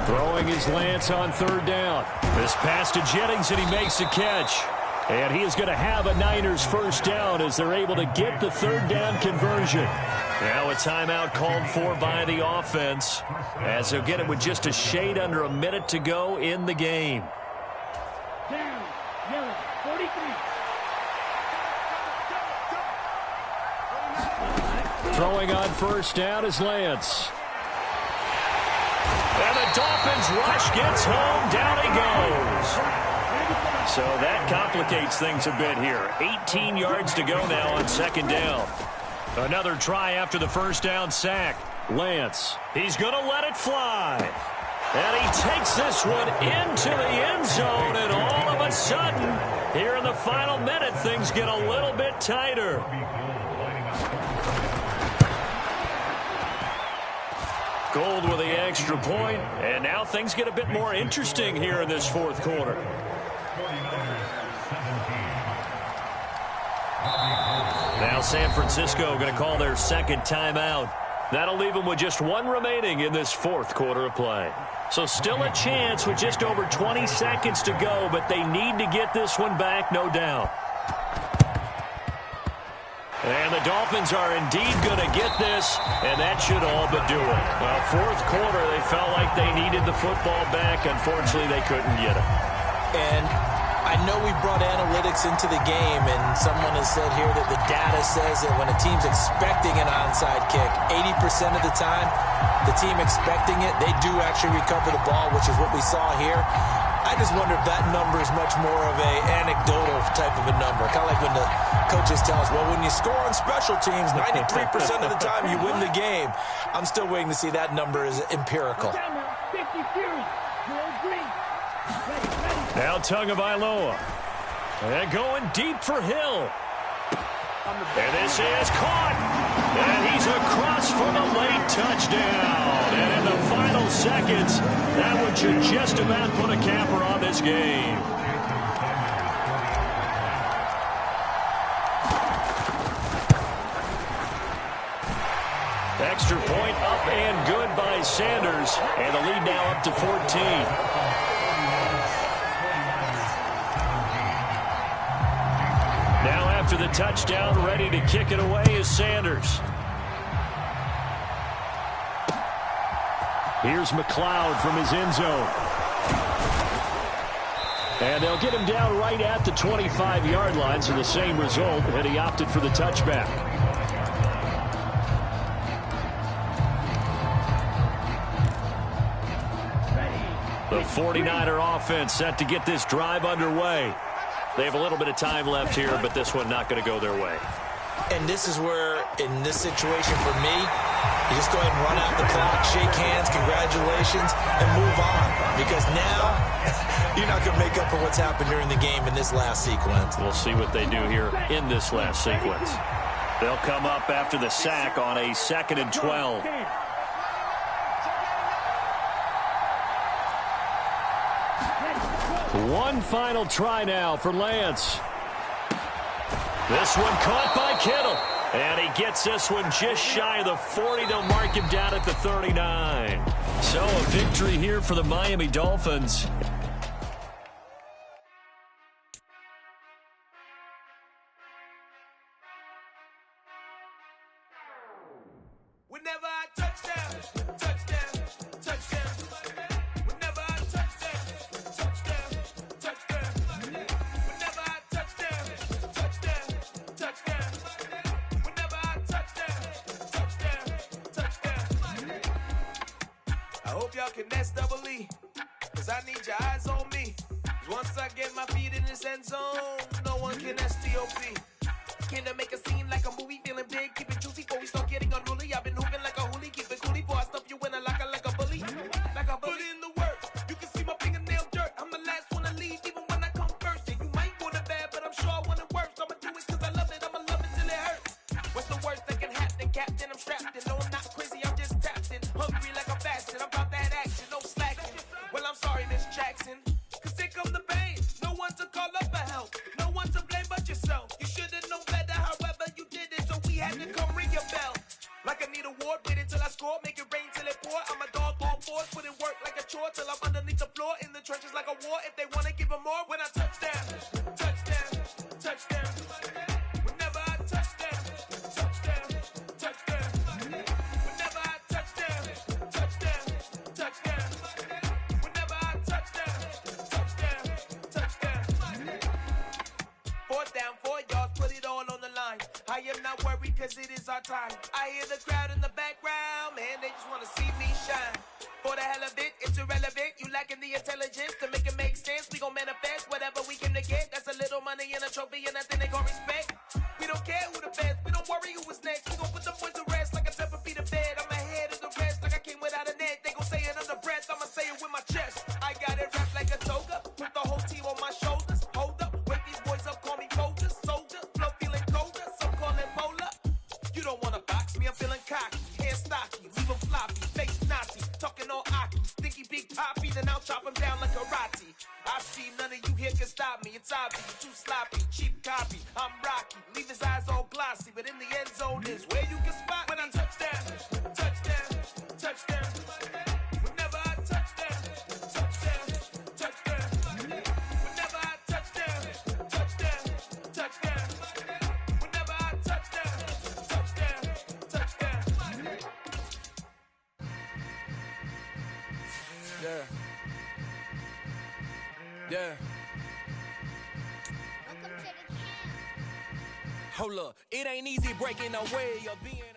Throwing his Lance on 3rd down. This pass to Jennings, and he makes a catch. And he is going to have a Niners 1st down as they're able to get the 3rd down conversion. Now a timeout called for by the offense as they'll get it with just a shade under a minute to go in the game. Down, yellow, 43. Throwing on 1st down is Lance. And the Dolphins rush gets home. Down he goes. So that complicates things a bit here. 18 yards to go now on 2nd down. Another try after the 1st down sack. Lance, he's going to let it fly. And he takes this one into the end zone. And all of a sudden, here in the final minute, things get a little bit tighter. Gold with the extra point, and now things get a bit more interesting here in this 4th quarter. Now San Francisco going to call their 2nd timeout. That'll leave them with just 1 remaining in this 4th quarter of play. So still a chance with just over 20 seconds to go, but they need to get this one back, no doubt. And the Dolphins are indeed going to get this, and that should all but do it. Well, fourth quarter, they felt like they needed the football back. Unfortunately, they couldn't get it. And I know we brought analytics into the game, and someone has said here that the data says that when a team's expecting an onside kick, 80% of the time, the team expecting it, they do actually recover the ball, which is what we saw here. I just wonder if that number is much more of a anecdotal type of a number. Kind of like when the coaches tell us, well, when you score on special teams, 93% of the time you win the game. I'm still waiting to see that number is empirical. Now Tagovailoa. And going deep for Hill. And this is caught. And he's across for the late touchdown. And in the final seconds, that one should just about put a capper on this game. Extra point up and good by Sanders. And the lead now up to 14. Now after the touchdown, ready to kick it away is Sanders. Here's McLeod from his end zone. And they'll get him down right at the 25-yard line, so the same result, and he opted for the touchback. The 49er offense set to get this drive underway. They have a little bit of time left here, but this one not going to go their way. And this is where, in this situation for me, you just go ahead and run out the clock, shake hands, congratulations, and move on. Because now, you're not going to make up for what's happened during the game in this last sequence. We'll see what they do here in this last sequence. They'll come up after the sack on a 2nd and 12. One final try now for Lance. This one caught by Kittle. And he gets this one just shy of the 40. They'll mark him down at the 39. So a victory here for the Miami Dolphins. Whenever I touchdown, touchdown, touchdown. Whenever I touchdown, touchdown, touchdown. Whenever I touchdown, touchdown, touchdown. Whenever I touchdown, touchdown, touchdown. I hope y'all can nest double E, cause I need your eyes on me. Cause once I get my feet in this end zone, no one can STOP. Can I make a scene like a movie, feeling big, keep it juicy before we start getting unruly. I've been hooping like a hoolie, keep it coolie before I stuff you in a locker like a bully. Like a bully in the work, you can see my fingernail dirt. I'm the last one to leave, even when I come first. And you might want it bad, but I'm sure I want it worse. I'ma do it cause I love it, I'ma love it till it hurts. What's the worst that can happen, Captain? I'm strapped in, no I'm not crazy, I'm just tapped in. Hungry like I'm fasting, I'm about that action, no slacking. Well I'm sorry Miss Jackson, cause here come the pain. No one to call up for help, no one to blame but yourself. You should've known better, however you did it, so we had to come ring your bell. Like I need a ward, wait until I score, make it rain till it pour. I'm a dog on fours, put in work like a chore till I'm underneath the floor, in the trenches like a war. If they wanna give them more, when I touchdown, touchdown, touchdown. Whenever I touchdown, touchdown, touchdown. Whenever I touchdown, touchdown, touchdown. Whenever I touchdown, touchdown, touchdown. 4th down, 4 yards, put it all on the line. I am not worried cause it is our time. I hear the crowd in the background, man, they just wanna see me shine. For the hell of it, it's irrelevant. You lacking the intelligence to make it make sense. We gon' manifest whatever we came to get. That's a little money and a trophy and nothing they gon' respect. We don't care who the best, we don't worry who was next. We gon' put the boys to rest like a 7 feet of bed. I'm ahead of the rest like I came without a net. They gon' say it under breath, I'ma say it with my chest. I got it wrapped like a toga, put the whole team on my shoulders. Hold up, wake these boys up, call me Folger, soldier. Flow feeling colder, some call it polar. You don't wanna box me, I'm feeling cocky. Hands stocky, leave them floppy, face Nazi. Talking all Aki, stinky big poppy, then I'll chop him down like karate. I see none of you here can stop me. It's obvious, too sloppy, cheap copy. I'm Rocky, leave his eyes all glossy, but in the end zone is where you can spot when I touchdown, touchdown, touchdown. Whenever I touchdown, touchdown, touchdown. Whenever I touchdown, touchdown, touchdown. Whenever I touchdown, Yeah. Hold up. It ain't easy breaking away or being a...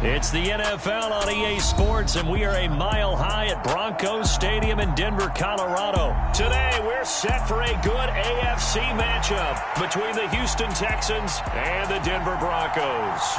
It's the NFL on EA Sports, and we are a mile high at Broncos Stadium in Denver, Colorado. Today, we're set for a good AFC matchup between the Houston Texans and the Denver Broncos.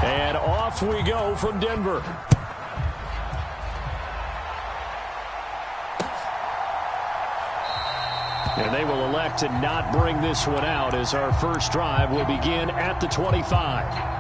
And off we go from Denver. And they will elect to not bring this one out as our first drive will begin at the 25.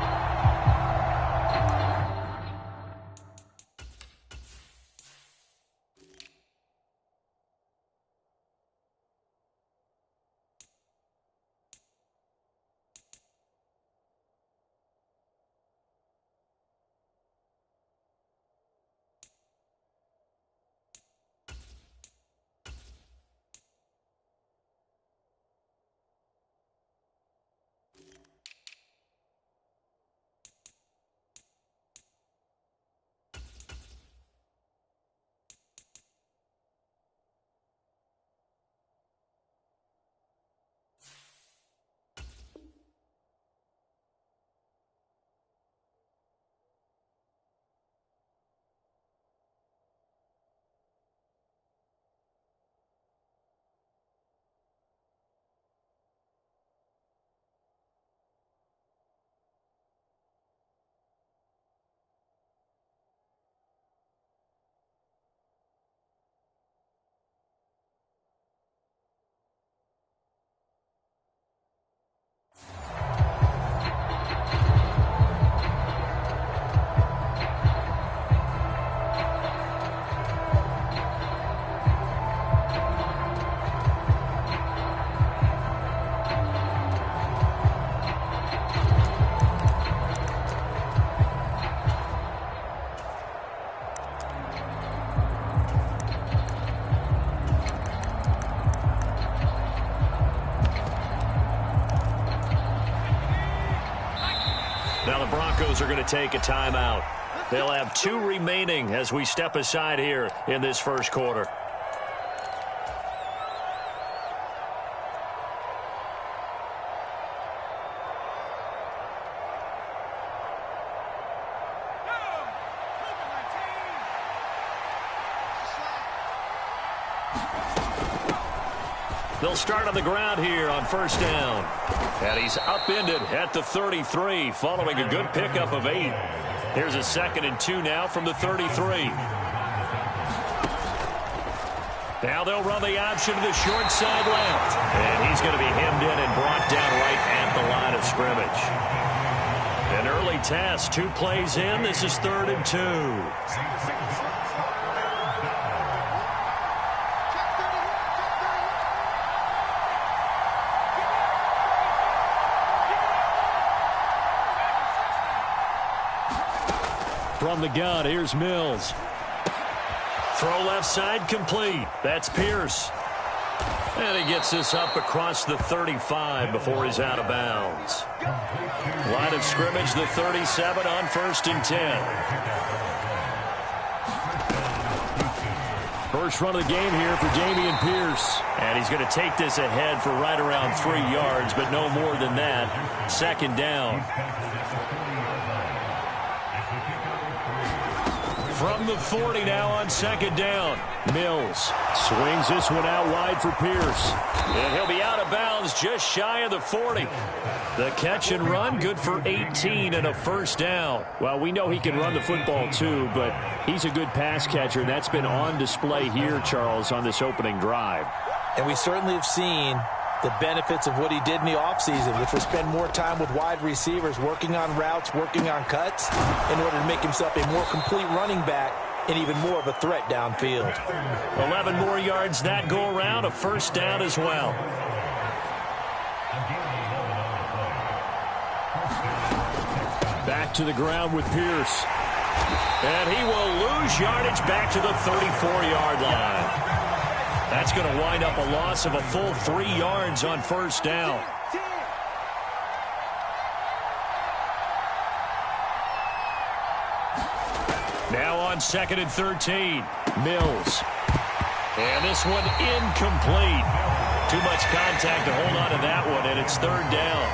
Now the Broncos are going to take a timeout. They'll have 2 remaining as we step aside here in this first quarter. They'll start on the ground here on first down. And he's upended at the 33 following a good pickup of 8. Here's a 2nd and 2 now from the 33. Now they'll run the option to the short side left. And he's going to be hemmed in and brought down right at the line of scrimmage. An early test, 2 plays in. This is 3rd and 2. From the gun, here's Mills. Throw left side complete. That's Pierce. And he gets this up across the 35 before he's out of bounds. Line of scrimmage, the 37 on 1st and 10. First run of the game here for Dameon Pierce. And he's going to take this ahead for right around 3 yards, but no more than that. 2nd down. From the 40 now on 2nd down. Mills swings this one out wide for Pierce. And he'll be out of bounds just shy of the 40. The catch and run, good for 18 and a 1st down. Well, we know he can run the football too, but he's a good pass catcher, and that's been on display here, Charles, on this opening drive. And we certainly have seen the benefits of what he did in the offseason, which was spend more time with wide receivers, working on routes, working on cuts, in order to make himself a more complete running back and even more of a threat downfield. 11 more yards that go around, a 1st down as well. Back to the ground with Pierce. And he will lose yardage back to the 34-yard line. That's going to wind up a loss of a full 3 yards on first down. Now on 2nd and 13, Mills. And this one incomplete. Too much contact to hold on to that one, and it's 3rd down.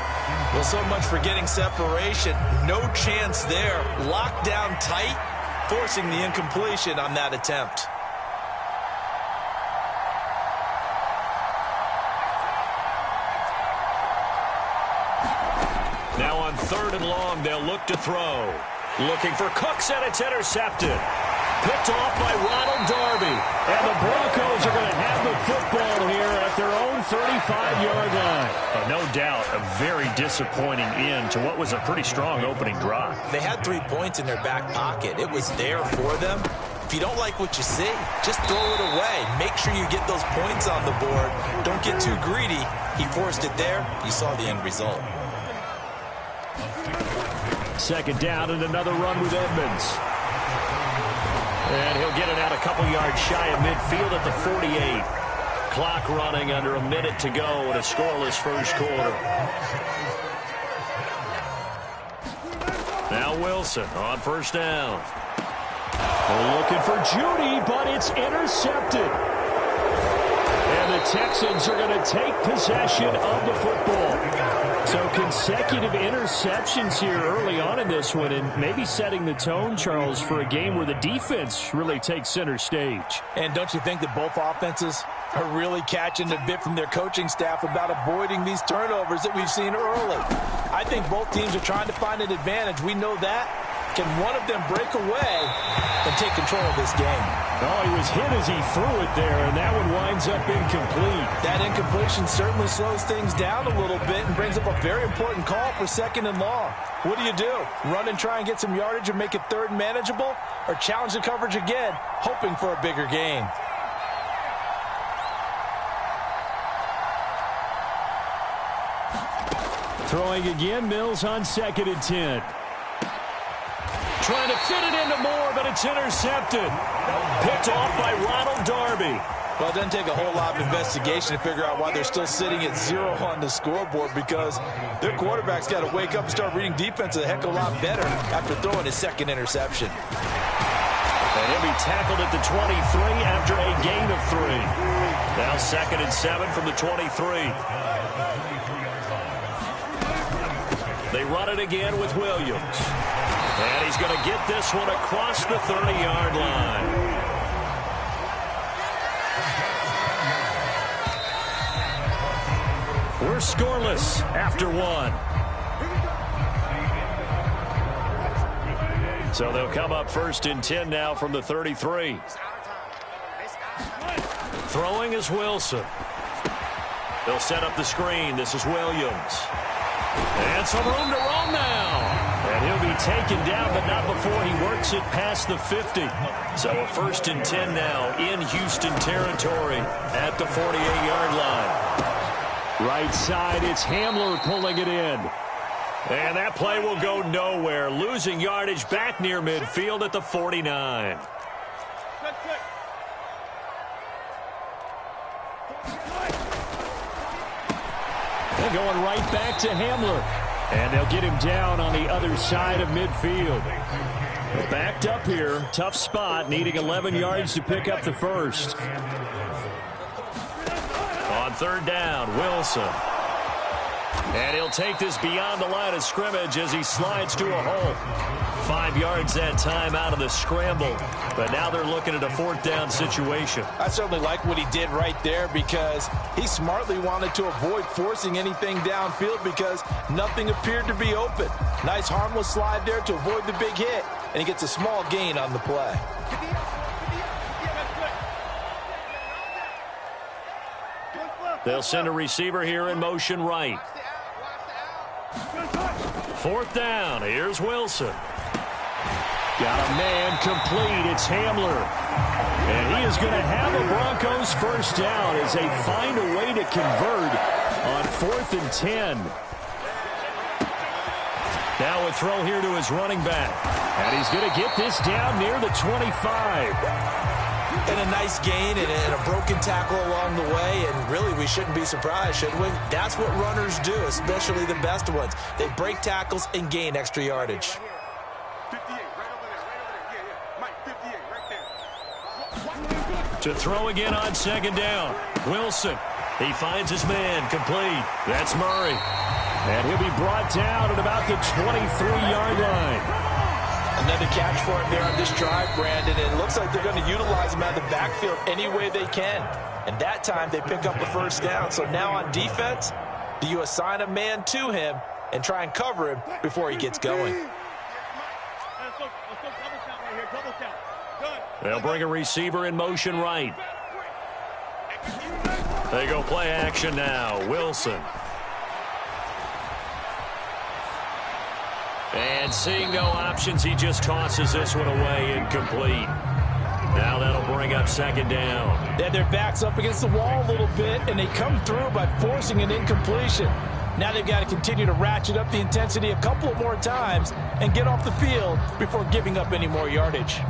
Well, so much for getting separation. No chance there. Locked down tight, forcing the incompletion on that attempt. Now on 3rd and long, they'll look to throw. Looking for Cooks, and it's intercepted. Picked off by Ronald Darby. And the Broncos are going to have the football here at their own 35-yard line. No doubt a very disappointing end to what was a pretty strong opening drive. They had 3 points in their back pocket. It was there for them. If you don't like what you see, just throw it away. Make sure you get those points on the board. Don't get too greedy. He forced it there. You saw the end result. 2nd down and another run with Edmonds. And he'll get it out a couple yards shy of midfield at the 48. Clock running under a minute to go in a scoreless first quarter. Now Wilson on first down. They're looking for Judy, but it's intercepted. And the Texans are going to take possession of the football. So consecutive interceptions here early on in this one, and maybe setting the tone, Charles, for a game where the defense really takes center stage. And don't you think that both offenses are really catching a bit from their coaching staff about avoiding these turnovers that we've seen early? I think both teams are trying to find an advantage. We know that. Can one of them break away and take control of this game? Oh, he was hit as he threw it there, and that one winds up incomplete. That incompletion certainly slows things down a little bit and brings up a very important call for 2nd and long. What do? Run and try and get some yardage and make it 3rd and manageable? Or challenge the coverage again, hoping for a bigger gain? Throwing again, Mills on 2nd and 10. Trying to fit it into Moore, but it's intercepted. Picked off by Ronald Darby. Well, it doesn't take a whole lot of investigation to figure out why they're still sitting at 0 on the scoreboard, because their quarterback's got to wake up and start reading defense a heck of a lot better after throwing his 2nd interception. And he'll be tackled at the 23 after a gain of 3. Now 2nd and 7 from the 23. They run it again with Williams. And he's going to get this one across the 30-yard line. We're scoreless after 1. So they'll come up 1st and 10 now from the 33. Throwing is Wilson. They'll set up the screen. This is Williams. And some room to roam now. And he'll be taken down, but not before he works it past the 50. So a 1st and 10 now in Houston territory at the 48-yard line. Right side, it's Hamler pulling it in. And that play will go nowhere. Losing yardage back near midfield at the 49. They're going right back to Hamler. And they'll get him down on the other side of midfield. They're backed up here. Tough spot, needing 11 yards to pick up the 1st. On 3rd down, Wilson. And he'll take this beyond the line of scrimmage as he slides to a hole. 5 yards that time out of the scramble. But now they're looking at a 4th down situation. I certainly like what he did right there, because he smartly wanted to avoid forcing anything downfield because nothing appeared to be open. Nice harmless slide there to avoid the big hit, and he gets a small gain on the play. They'll send a receiver here in motion right. 4th down. Here's Wilson. Got a man complete. It's Hamler. And he is going to have a Broncos 1st down as they find a way to convert on 4th and 10. Now a throw here to his running back. And he's going to get this down near the 25. And a nice gain and a broken tackle along the way. And really, we shouldn't be surprised, should we? That's what runners do, especially the best ones. They break tackles and gain extra yardage. 58, right over there. Yeah. Mike, 58, right there. To throw again on second down. Wilson. He finds his man complete. That's Murray. And he'll be brought down at about the 23-yard line. Another catch for him there on this drive, Brandon. And it looks like they're going to utilize him out of the backfield any way they can. And that time they pick up the first down. So now on defense, do you assign a man to him and try and cover him before he gets going? They'll bring a receiver in motion right. They go play action now. Wilson. And seeing no options, he just tosses this one away, incomplete. Now that'll bring up second down. They had their backs up against the wall a little bit, and they come through by forcing an incompletion. Now they've got to continue to ratchet up the intensity a couple of more times and get off the field before giving up any more yardage.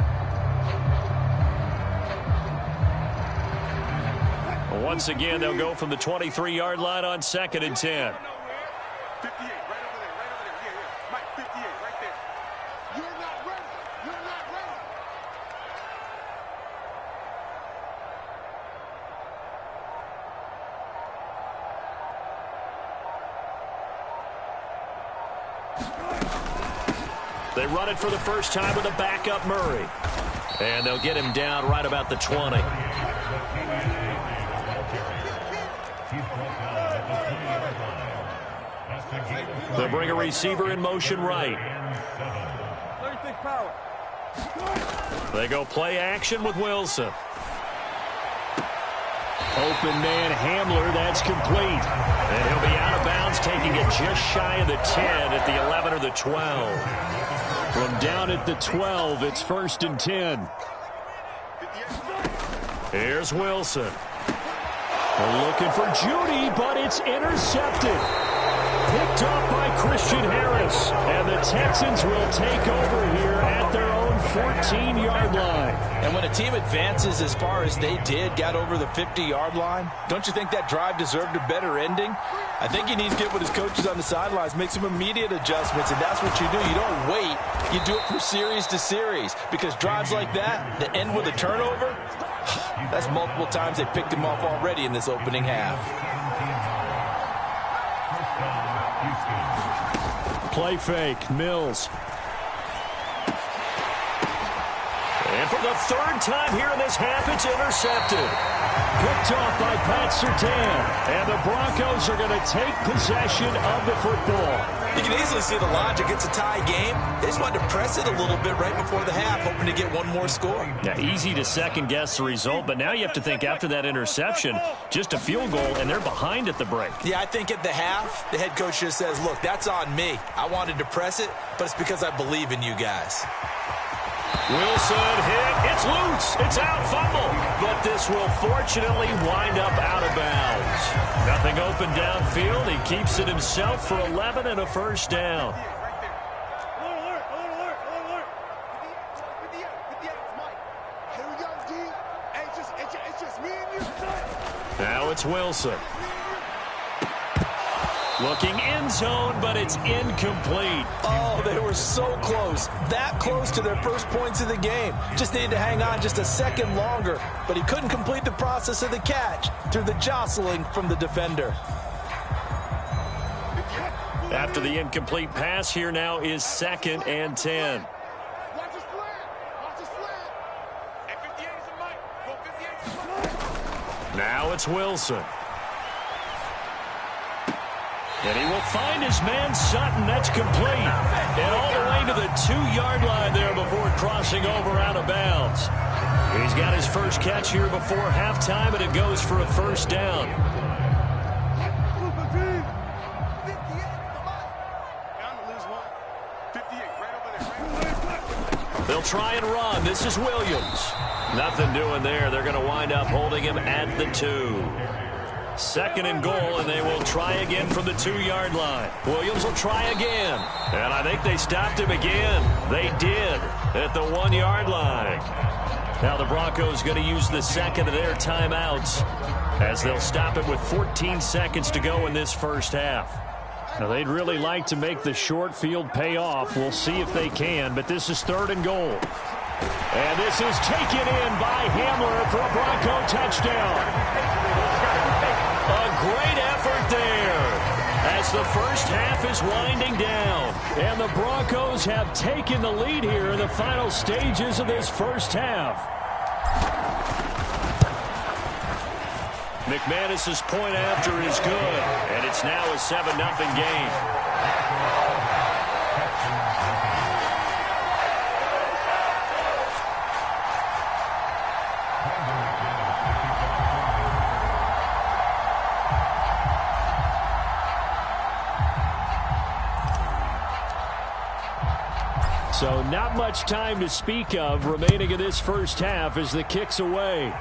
Once again, they'll go from the 23-yard line on 2nd and 10. 58, right over there. Yeah. Mike, 58, right there. You're not ready. They run it for the first time with a backup Murray. And they'll get him down right about the 20. They'll bring a receiver in motion right. 36 power. They go play action with Wilson. Open man Hamler, that's complete. And he'll be out of bounds, taking it just shy of the 10 at the 11 or the 12. From down at the 12, it's 1st and 10. Here's Wilson. They're looking for Judy, but it's intercepted. Picked off by Christian Harris. And the Texans will take over here at their own 14-yard line. And when a team advances as far as they did, got over the 50-yard line, don't you think that drive deserved a better ending? I think he needs to get with his coaches on the sidelines, make some immediate adjustments, and that's what you do. You don't wait. You do it from series to series, because drives like that end with a turnover, that's multiple times they picked him off already in this opening half. Play fake, Mills. And for the 3rd time here in this half, it's intercepted. Picked off by Pat Surtain. And the Broncos are going to take possession of the football. You can easily see the logic. It's a tie game. They just wanted to press it a little bit right before the half, hoping to get one more score. Yeah, easy to second-guess the result, but now you have to think after that interception, just a field goal, and they're behind at the break. Yeah, I think at the half, the head coach just says, look, that's on me. I wanted to press it, but it's because I believe in you guys. Wilson hit. It's loose. It's out. Fumble. But this will fortunately wind up out of bounds. Nothing open downfield. He keeps it himself for 11 and a first down. Now it's Wilson. Looking end zone, but it's incomplete. Oh, they were so close. That close to their first points of the game. Just needed to hang on just a second longer. But he couldn't complete the process of the catch through the jostling from the defender. After the incomplete pass, here now is 2nd and 10. Now it's Wilson. And he will find his man Sutton. That's complete. And all the way to the 2-yard line there before crossing over out of bounds. He's got his first catch here before halftime, and it goes for a first down. They'll try and run. This is Williams. Nothing doing there. They're going to wind up holding him at the 2. 2nd and goal, and they will try again from the 2-yard line. Williams will try again. And I think they stopped him again. They did at the 1-yard line. Now the Broncos going to use the second of their timeouts as they'll stop it with 14 seconds to go in this first half. Now they'd really like to make the short field pay off. We'll see if they can, but this is 3rd and goal. And this is taken in by Hamler for a Bronco touchdown. A great effort there as the first half is winding down. And the Broncos have taken the lead here in the final stages of this first half. McManus's point after is good, and it's now a 7-0 game. So not much time to speak of remaining in this first half as the kick's away.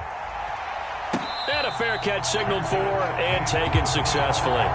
And a fair catch signaled for and taken successfully.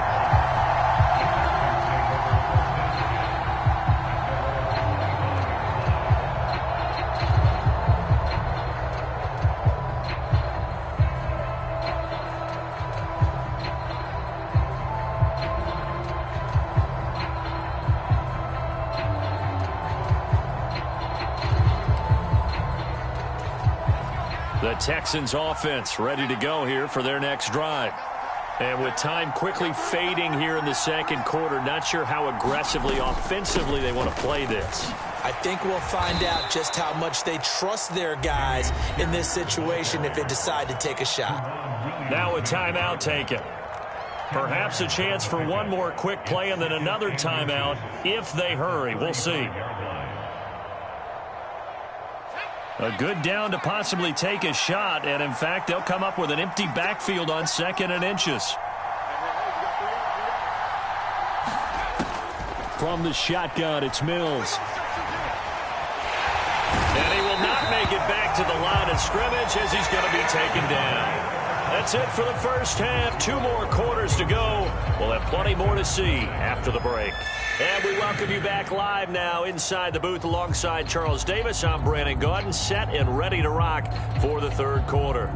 The Texans offense ready to go here for their next drive. And with time quickly fading here in the second quarter, not sure how aggressively, offensively they want to play this. I think we'll find out just how much they trust their guys in this situation if they decide to take a shot. Now a timeout taken. Perhaps a chance for one more quick play and then another timeout if they hurry. We'll see. A good down to possibly take a shot, and in fact, they'll come up with an empty backfield on 2nd and inches. From the shotgun, it's Mills. And he will not make it back to the line of scrimmage as he's going to be taken down. That's it for the first half. 2 more quarters to go. We'll have plenty more to see after the break. And we welcome you back live now inside the booth alongside Charles Davis. I'm Brandon Gaudin, set and ready to rock for the third quarter.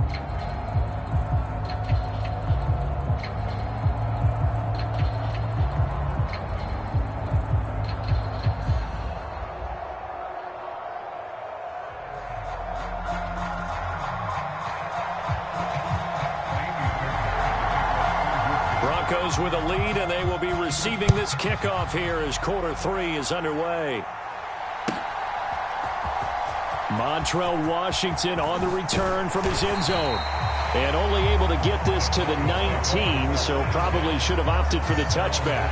Broncos with a lead, and they will be receiving this kickoff here as quarter 3 is underway. Montrell Washington on the return from his end zone. And only able to get this to the 19, so probably should have opted for the touchback.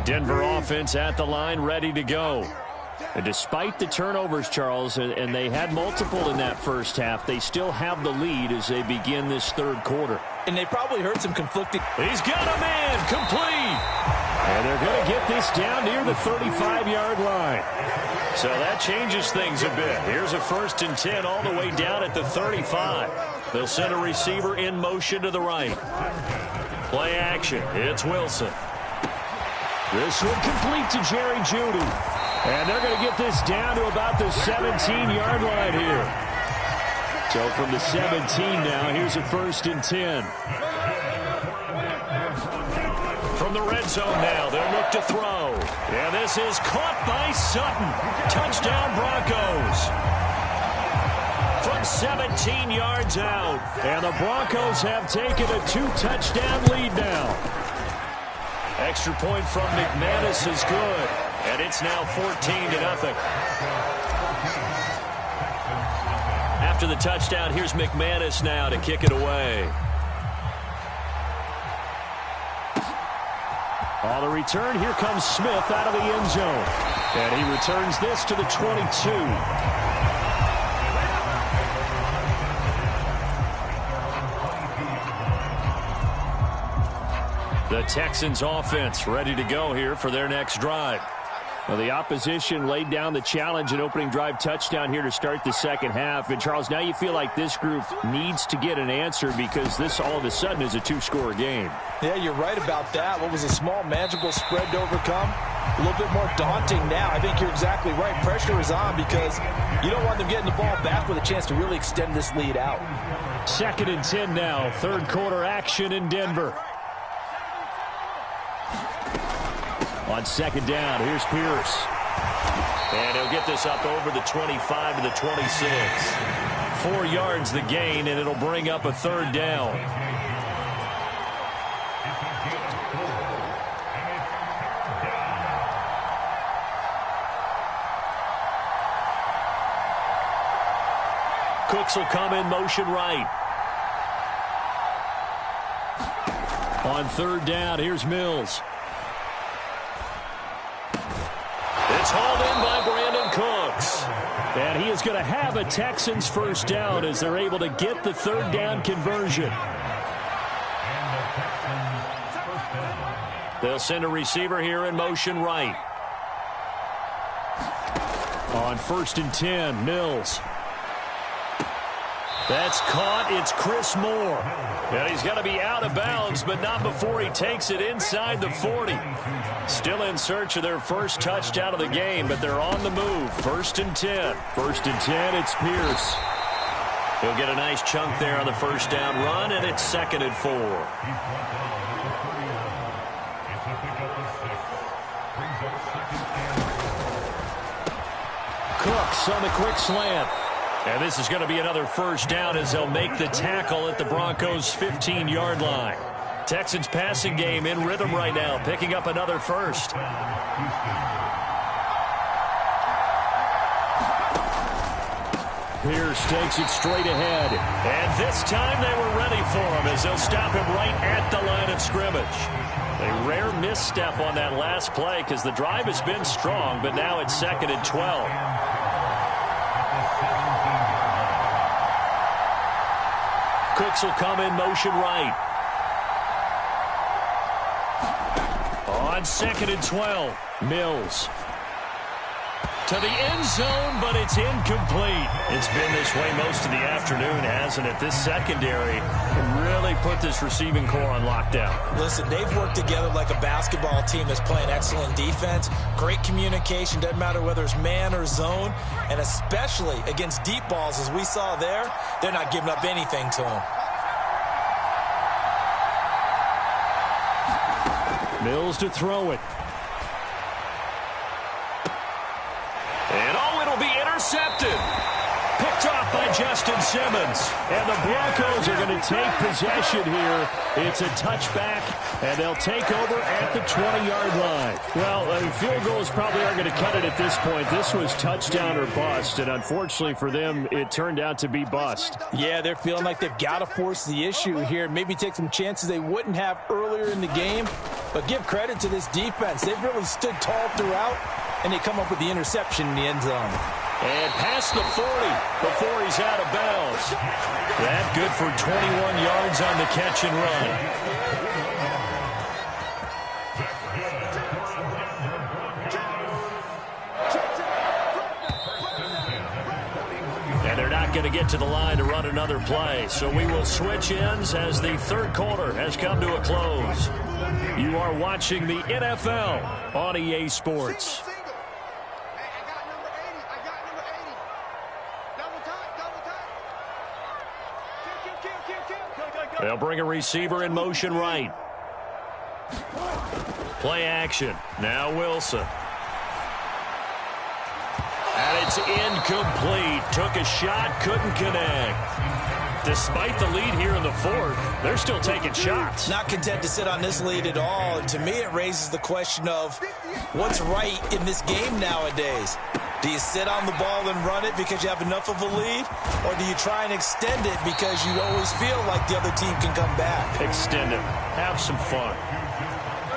Denver offense at the line, ready to go. And despite the turnovers, Charles, and they had multiple in that first half, they still have the lead as they begin this third quarter. And they probably heard some conflicting. He's got a man complete. And they're going to get this down near the 35-yard line. So that changes things a bit. Here's a 1st and 10 all the way down at the 35. They'll send a receiver in motion to the right. Play action. It's Wilson. This one complete to Jerry Jeudy. And they're going to get this down to about the 17-yard line here. So from the 17 now, here's a 1st and 10. From the red zone now, they'll look to throw. And this is caught by Sutton. Touchdown Broncos. From 17 yards out. And the Broncos have taken a 2-touchdown lead now. Extra point from McManus is good. And it's now 14-0. After the touchdown, here's McManus now to kick it away. On the return, here comes Smith out of the end zone. And he returns this to the 22. The Texans offense ready to go here for their next drive. Well, the opposition laid down the challenge and opening drive touchdown here to start the second half. And, Charles, now you feel like this group needs to get an answer because this all of a sudden is a two-score game. Yeah, you're right about that. What was a small, manageable spread to overcome? A little bit more daunting now. I think you're exactly right. Pressure is on because you don't want them getting the ball back with a chance to really extend this lead out. 2nd and 10 now. Third quarter action in Denver. On second down, here's Pierce. And he'll get this up over the 25 to the 26. 4 yards the gain, and it'll bring up a third down. Cooks will come in motion right. On third down, here's Mills. It's hauled in by Brandon Cooks. And he is going to have a Texans first down as they're able to get the third down conversion. They'll send a receiver here in motion right. On 1st and 10, Mills. That's caught. It's Chris Moore. And he's got to be out of bounds, but not before he takes it inside the 40. Still in search of their first touchdown of the game, but they're on the move. 1st and 10. 1st and 10, it's Pierce. He'll get a nice chunk there on the first down run, and it's 2nd and 4. Cooks on the quick slant. And this is going to be another first down as they'll make the tackle at the Broncos' 15-yard line. Texans passing game in rhythm right now, picking up another first. Pierce takes it straight ahead. And this time they were ready for him as they'll stop him right at the line of scrimmage. A rare misstep on that last play because the drive has been strong, but now it's 2nd and 12. Cooks will come in motion right. On 2nd and 12, Mills. To the end zone, but it's incomplete. It's been this way most of the afternoon, hasn't it? This secondary really put this receiving core on lockdown. Listen, they've worked together like a basketball team that's playing excellent defense. Great communication, doesn't matter whether it's man or zone. And especially against deep balls, as we saw there, they're not giving up anything to them. Mills to throw it. And oh, it'll be intercepted. Picked off by Justin Simmons. And the Broncos are going to take possession here. It's a touchback, and they'll take over at the 20-yard line. Well, field goals probably aren't going to cut it at this point. This was touchdown or bust, and unfortunately for them, it turned out to be bust. Yeah, they're feeling like they've got to force the issue here. Maybe take some chances they wouldn't have earlier in the game. But give credit to this defense. They've really stood tall throughout, and they come up with the interception in the end zone. And past the 40 before he's out of bounds. That good for 21 yards on the catch and run. And they're not going to get to the line to run another play. So we will switch ends as the third quarter has come to a close. You are watching the NFL on EA Sports. They'll bring a receiver in motion right. Play action. Now Wilson. And it's incomplete. Took a shot, couldn't connect. Despite the lead here in the fourth, they're still taking shots. Not content to sit on this lead at all. And to me, it raises the question of what's right in this game nowadays. Do you sit on the ball and run it because you have enough of a lead? Or do you try and extend it because you always feel like the other team can come back? Extend it. Have some fun.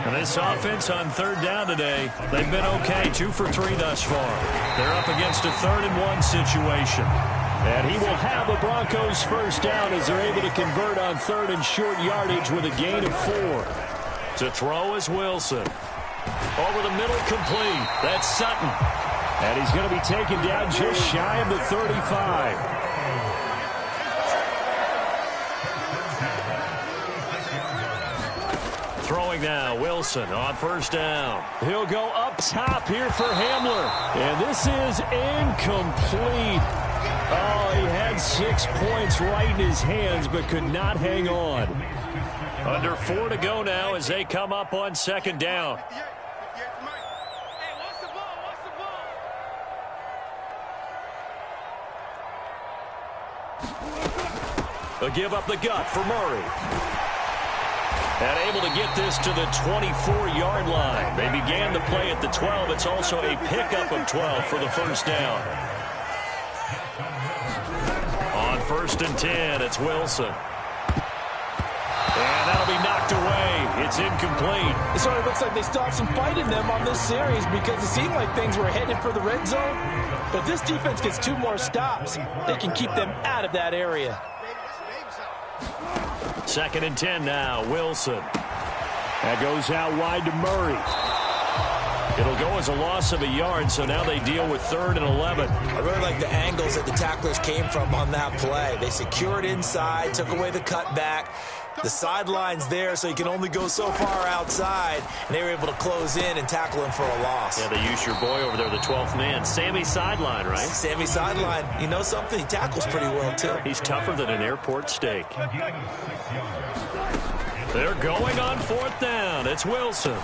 And this offense on third down today, they've been okay, 2 for 3 thus far. They're up against a 3rd-and-1 situation. And he will have the Broncos first down as they're able to convert on 3rd and short yardage with a gain of 4. To throw is Wilson. Over the middle, complete. That's Sutton. And he's going to be taken down just shy of the 35. Throwing now, Wilson on first down. He'll go up top here for Hamler. And this is incomplete. Oh, he had 6 points right in his hands, but could not hang on. Under 4 to go now as they come up on 2nd down. A give up the gut for Murray. And able to get this to the 24-yard line. They began the play at the 12. It's also a pickup of 12 for the first down. On 1st and 10, it's Wilson. And that'll be knocked away. It's incomplete. It sort of looks like they still have some fight in them on this series because it seemed like things were headed for the red zone. But this defense gets 2 more stops. They can keep them out of that area. 2nd and 10 now, Wilson. That goes out wide to Murray. It'll go as a loss of a yard, so now they deal with 3rd and 11. I really like the angles that the tacklers came from on that play. They secured inside, took away the cutback. The sideline's there, so you can only go so far outside, and they were able to close in and tackle him for a loss. Yeah, they used your boy over there, the 12th man, Sammy Sideline, right? Sammy Sideline. You know something? He tackles pretty well, too. He's tougher than an airport steak. They're going on 4th down. It's Wilson.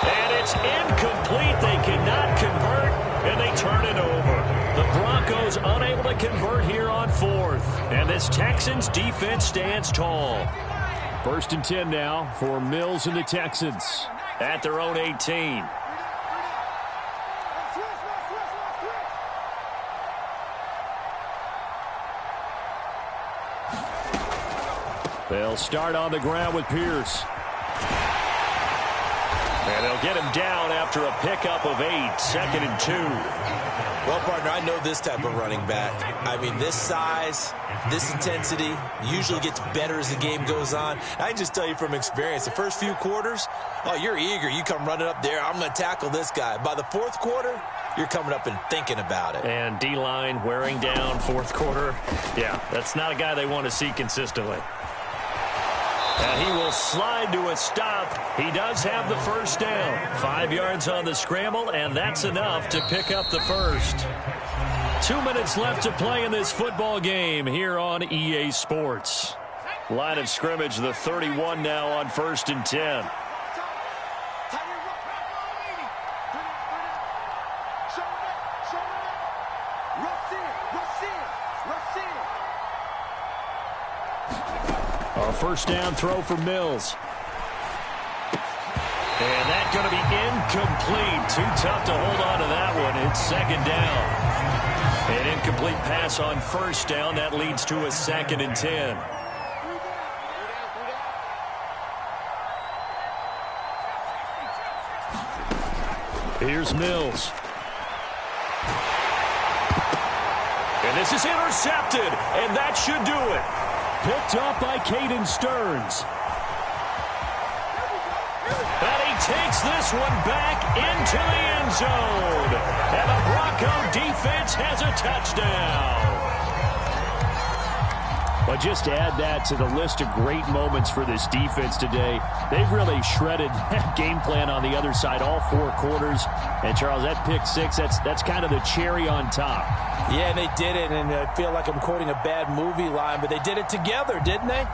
And it's incomplete. They cannot convert, and they turn it over. The Broncos unable to convert here on 4th. And this Texans defense stands tall. 1st and 10 now for Mills and the Texans. At their own 18. They'll start on the ground with Pierce. And they'll get him down after a pickup of 8, 2nd and 2. Well, partner, I know this type of running back. I mean, this size, this intensity usually gets better as the game goes on. I can just tell you from experience, the first few quarters, oh, you're eager. You come running up there, I'm going to tackle this guy. By the 4th quarter, you're coming up and thinking about it. And D-line wearing down 4th quarter. Yeah, that's not a guy they want to see consistently. And he will slide to a stop. He does have the first down. 5 yards on the scramble, and that's enough to pick up the first. 2 minutes left to play in this football game here on EA Sports. Line of scrimmage, the 31 now on 1st and 10. First down throw for Mills. And that's going to be incomplete. Too tough to hold on to that one. It's 2nd down. An incomplete pass on 1st down. That leads to a 2nd and 10. Here's Mills. And this is intercepted. And that should do it. Picked up by Caden Stearns. And he takes this one back into the end zone. And the Bronco defense has a touchdown. But just to add that to the list of great moments for this defense today, they've really shredded that game plan on the other side all 4 quarters. And, Charles, that pick 6, that's kind of the cherry on top. Yeah, they did it, and I feel like I'm quoting a bad movie line, but they did it together, didn't they?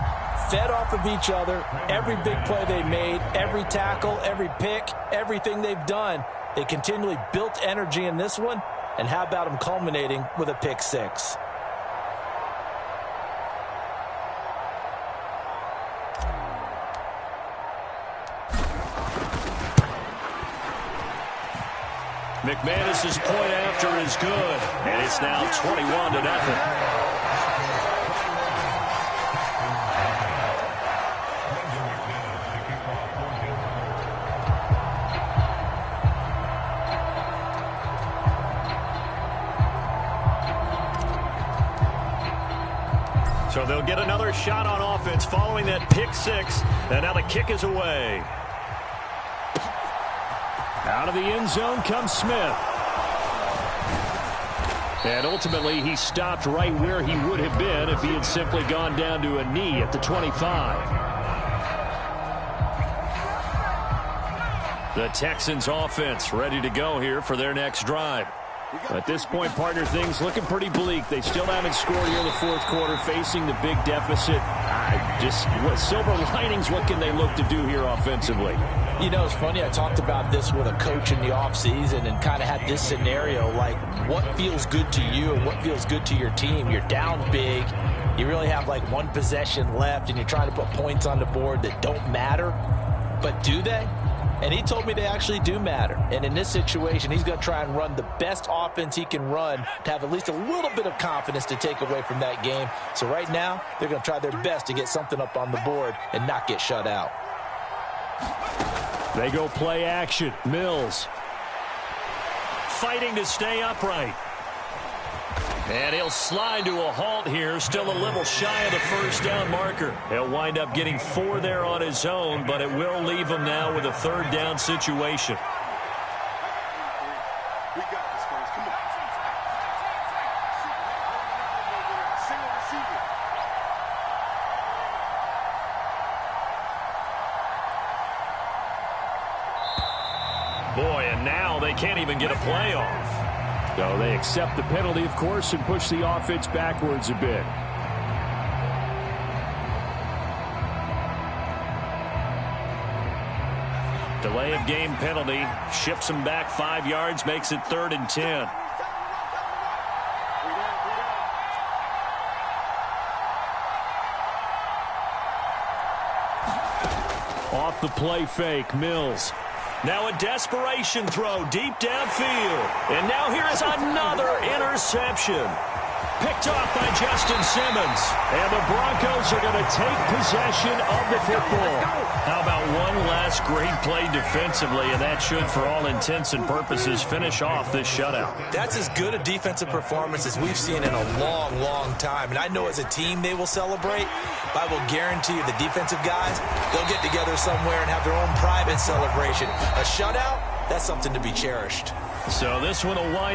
Fed off of each other, every big play they made, every tackle, every pick, everything they've done. They continually built energy in this one, and how about them culminating with a pick 6? McManus's point after is good, and it's now 21-0. So they'll get another shot on offense following that pick six. And now the kick is away. Out of the end zone comes Smith. And ultimately, he stopped right where he would have been if he had simply gone down to a knee at the 25. The Texans offense ready to go here for their next drive. At this point, partner, things looking pretty bleak. They still haven't scored here in the fourth quarter, facing the big deficit. Silver linings, what can they look to do here offensively? You know, it's funny, I talked about this with a coach in the offseason and kind of had this scenario, like what feels good to you and what feels good to your team. You're down big. You really have like one possession left, and you're trying to put points on the board that don't matter. But do they? And he told me they actually do matter. And in this situation, he's going to try and run the best offense he can run to have at least a little bit of confidence to take away from that game. So right now, they're going to try their best to get something up on the board and not get shut out. They go play action. Mills fighting to stay upright. And he'll slide to a halt here, still a little shy of the first down marker. He'll wind up getting 4 there on his own, but it will leave him now with a third down situation. Boy, and now they can't even get a play off. So they accept the penalty, of course, and push the offense backwards a bit. Delay of game penalty ships them back 5 yards, makes it 3rd and 10. Off the play fake, Mills. Now a desperation throw deep downfield. And now here is another interception. Picked off by Justin Simmons. And the Broncos are going to take possession of the football. How about one last great play defensively, and that should, for all intents and purposes, finish off this shutout. That's as good a defensive performance as we've seen in a long, long time. And I know as a team they will celebrate, but I will guarantee you the defensive guys, they'll get together somewhere and have their own private celebration. A shutout, that's something to be cherished. So this one will wind